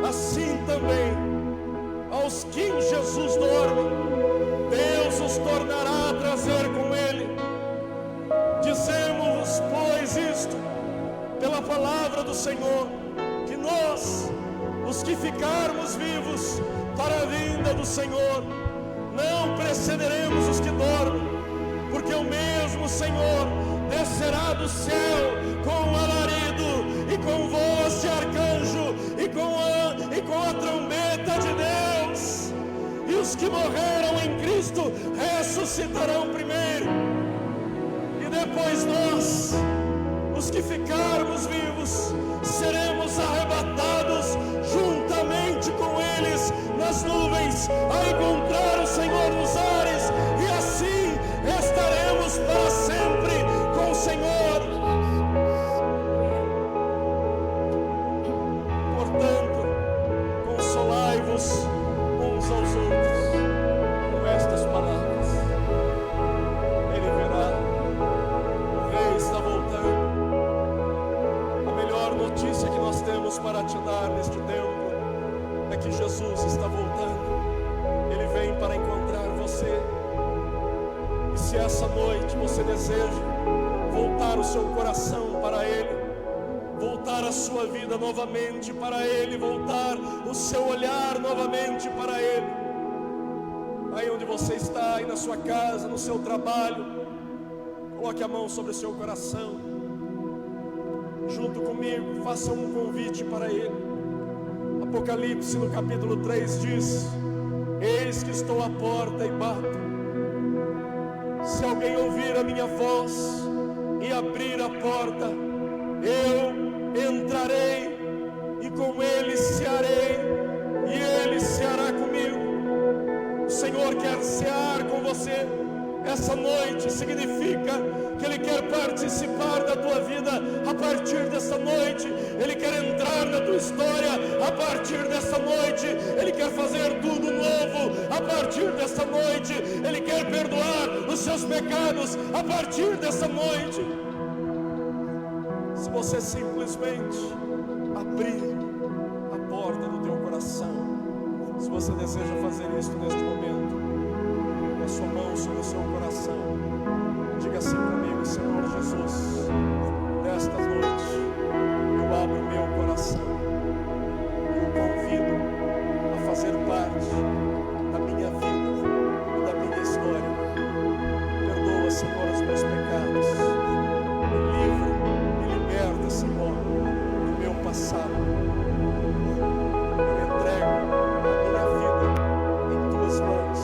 assim também aos que em Jesus dormem, Deus os tornará a trazer com Ele. Dizemos-vos, pois, isto pela palavra do Senhor, que nós, os que ficarmos vivos para a vinda do Senhor, não precederemos os que dormem, porque o mesmo Senhor descerá do céu com alarido e com voz de arcanjo e com a trombeta de Deus, e os que morreram em Cristo ressuscitarão primeiro, e depois nós, os que ficarmos vivos, seremos arrebatados juntamente com eles nas nuvens, a encontrar o Senhor nos ares, e assim estaremos para sempre com o Senhor. Portanto, consolai-vos uns aos outros com estas palavras. Ele virá, o Rei está voltando. A melhor notícia que nós temos para te dar neste tempo é que Jesus está voltando. Ele vem para encontrar você. E se essa noite você deseja voltar o seu coração para Ele, voltar a sua vida novamente para Ele, voltar o seu olhar novamente para Ele, aí onde você está, aí na sua casa, no seu trabalho, coloque a mão sobre o seu coração, junto comigo, faça um convite para Ele. Apocalipse no capítulo 3 diz: eis que estou à porta e bato. Se alguém ouvir a minha voz e abrir a porta, eu entrarei e com ele cearei, e ele ceará comigo. O Senhor quer cear com você essa noite. Significa que Ele quer participar da na tua vida a partir dessa noite. Ele quer entrar na tua história a partir dessa noite. Ele quer fazer tudo novo a partir dessa noite. Ele quer perdoar os seus pecados a partir dessa noite. Se você simplesmente abrir a porta do teu coração, se você deseja fazer isso neste momento, com a sua mão sobre o seu coração, diga assim comigo: Senhor Jesus, nesta noite eu abro o meu coração e o convido a fazer parte da minha vida e da minha história. Perdoa, Senhor, os meus pecados, me livra, me liberta, Senhor, do meu passado. Eu entrego a minha vida em tuas mãos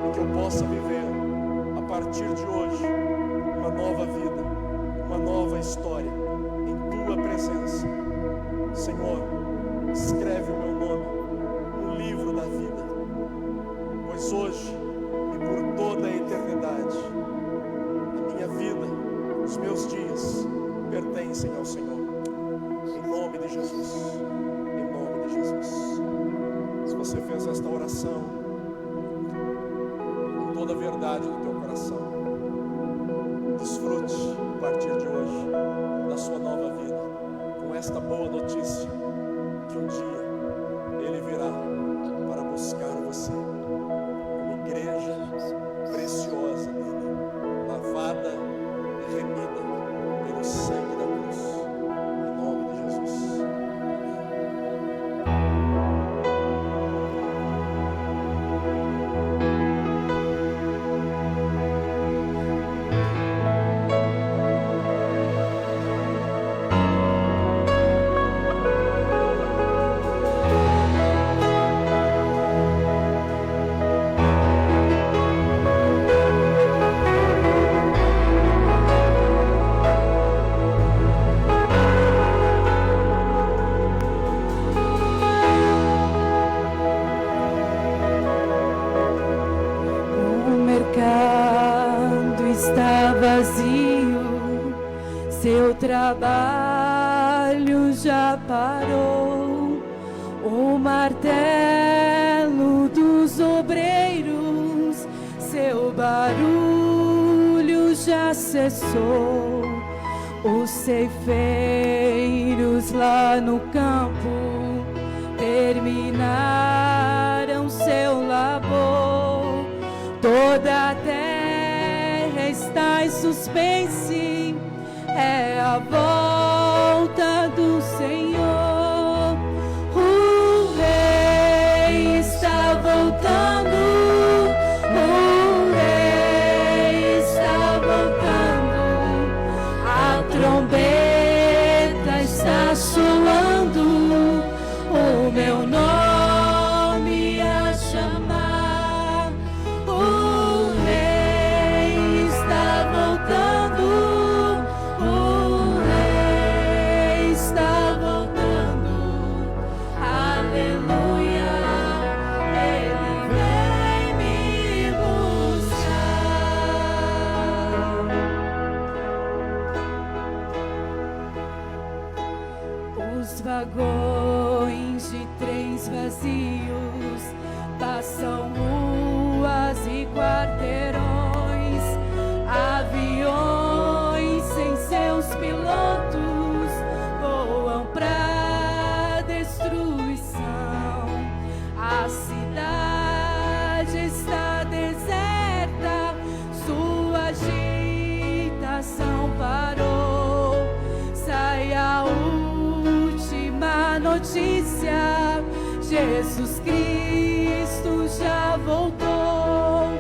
e que eu possa viver a partir de hoje uma nova vida, uma nova história em tua presença. Senhor, escreve o meu nome no livro da vida, pois hoje e por toda a eternidade a minha vida, os meus dias pertencem ao Senhor. Em nome de Jesus, em nome de Jesus. Se você fez esta oração com toda a verdade do teu coração, desfrute a partir de hoje da sua nova vida, com esta boa notícia, que um dia Ele virá para buscar você, como igreja preciosa dele, lavada e remida pelo sangue da cruz, em nome de Jesus. Seu trabalho já parou, o martelo dos obreiros, seu barulho já cessou. Os ceifeiros lá no campo terminaram seu labor, toda a terra está em suspense. É a volta do Senhor, o Rei está voltando, o Rei está voltando, a trombeta está soando, o meu nome a chamar, o Rei está voltando. Vagões de trens vazios passam ruas e quarteirões, aviões sem seus pilotos voam pra destruição. A cidade está deserta, sua agitação parou. Sai a notícia, Jesus Cristo já voltou,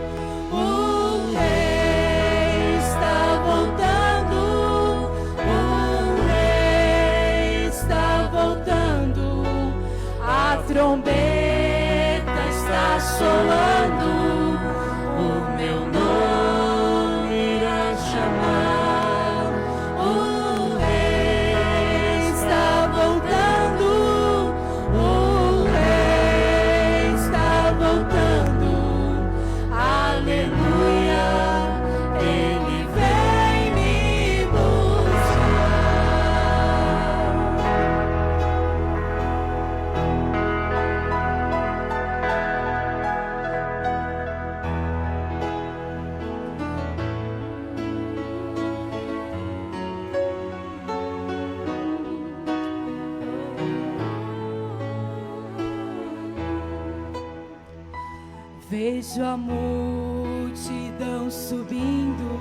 o Rei está voltando, o Rei está voltando, a trombeta está soando, o meu nome irá chamar, o Rei está voltando, o Rei está voltando, aleluia, Ele vem me buscar. Vejo a multidão subindo,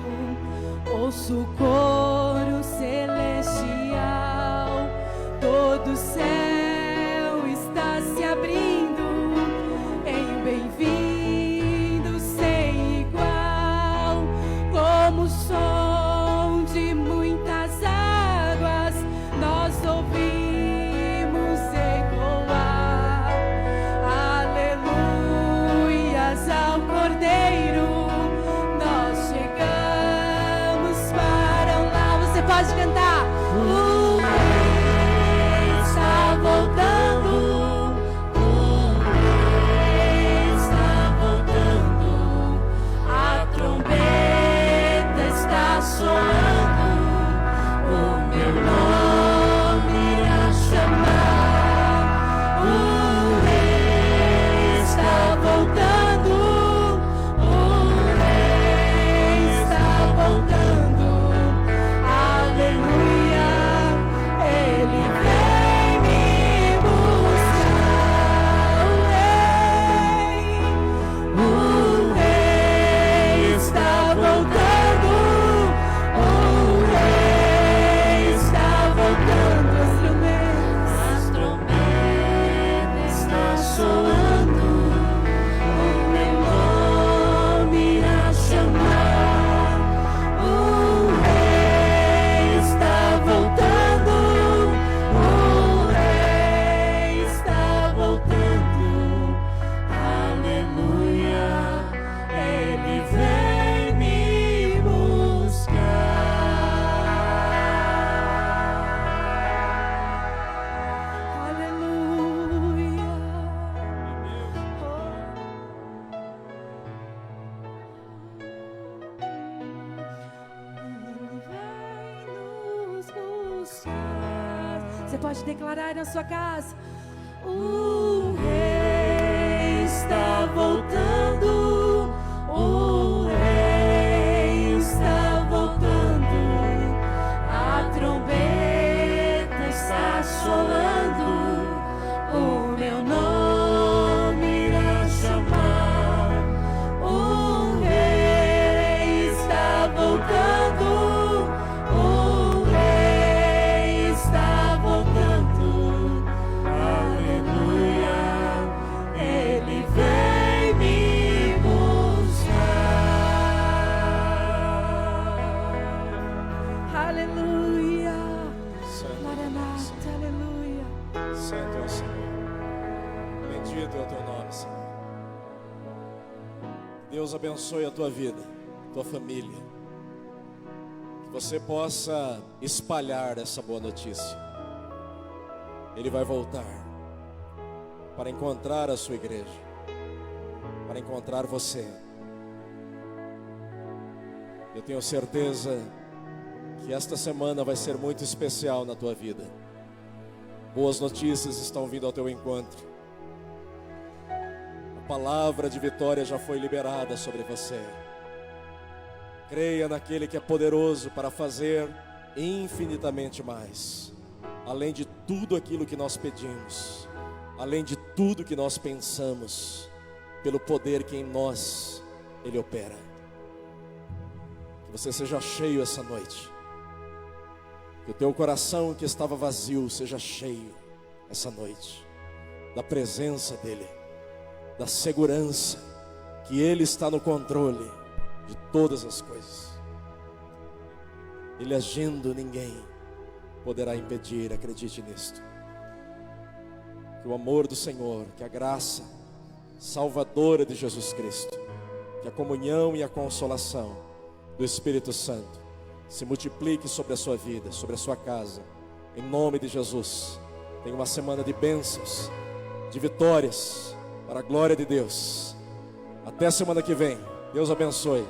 ouço o coro celestial, todo o céu está se abrindo em um bem-vindo sem igual, como o som de muitas águas nós ouvimos ecoar. Aleluias ao Cordeiro, nós chegamos para o lar. Você pode cantar. O Rei está voltando, o Rei está voltando, a trombeta está soando, o meu nome irá chamar. O Rei está voltando, o Rei está voltando, aleluia, Ele vem me buscar. O Rei está voltando, o Rei está voltando, as trombetas estão soando, o meu nome irá chamar. O Rei está voltando, o Rei está voltando, aleluia, Ele vem me buscar. Aleluia. Ele vai nos buscar. Você pode declarar aí na sua casa. O Rei está voltando, o Rei está voltando, a trombeta está soando, o meu nome irá chamar. O Rei está voltando, o Rei está voltando, aleluia, Ele vem me buscar. Aleluia, Maranata, aleluia. Santo é o Senhor. Bendito é o teu nome, Senhor. Deus abençoe a tua vida, tua família. Que você possa espalhar essa boa notícia. Ele vai voltar para encontrar a sua igreja, para encontrar você. Eu tenho certeza que esta semana vai ser muito especial na tua vida. Boas notícias estão vindo ao teu encontro. A palavra de vitória já foi liberada sobre você. Creia naquele que é poderoso para fazer infinitamente mais, além de tudo aquilo que nós pedimos, além de tudo que nós pensamos, pelo poder que em nós Ele opera. Que você seja cheio essa noite. Que o teu coração que estava vazio seja cheio essa noite da presença dEle, da segurança que Ele está no controle de todas as coisas. Ele agindo, ninguém poderá impedir, acredite nisto. Que o amor do Senhor, que a graça salvadora de Jesus Cristo, que a comunhão e a consolação do Espírito Santo se multiplique sobre a sua vida, sobre a sua casa, em nome de Jesus. Tenha uma semana de bênçãos, de vitórias, para a glória de Deus. Até a semana que vem. Deus abençoe.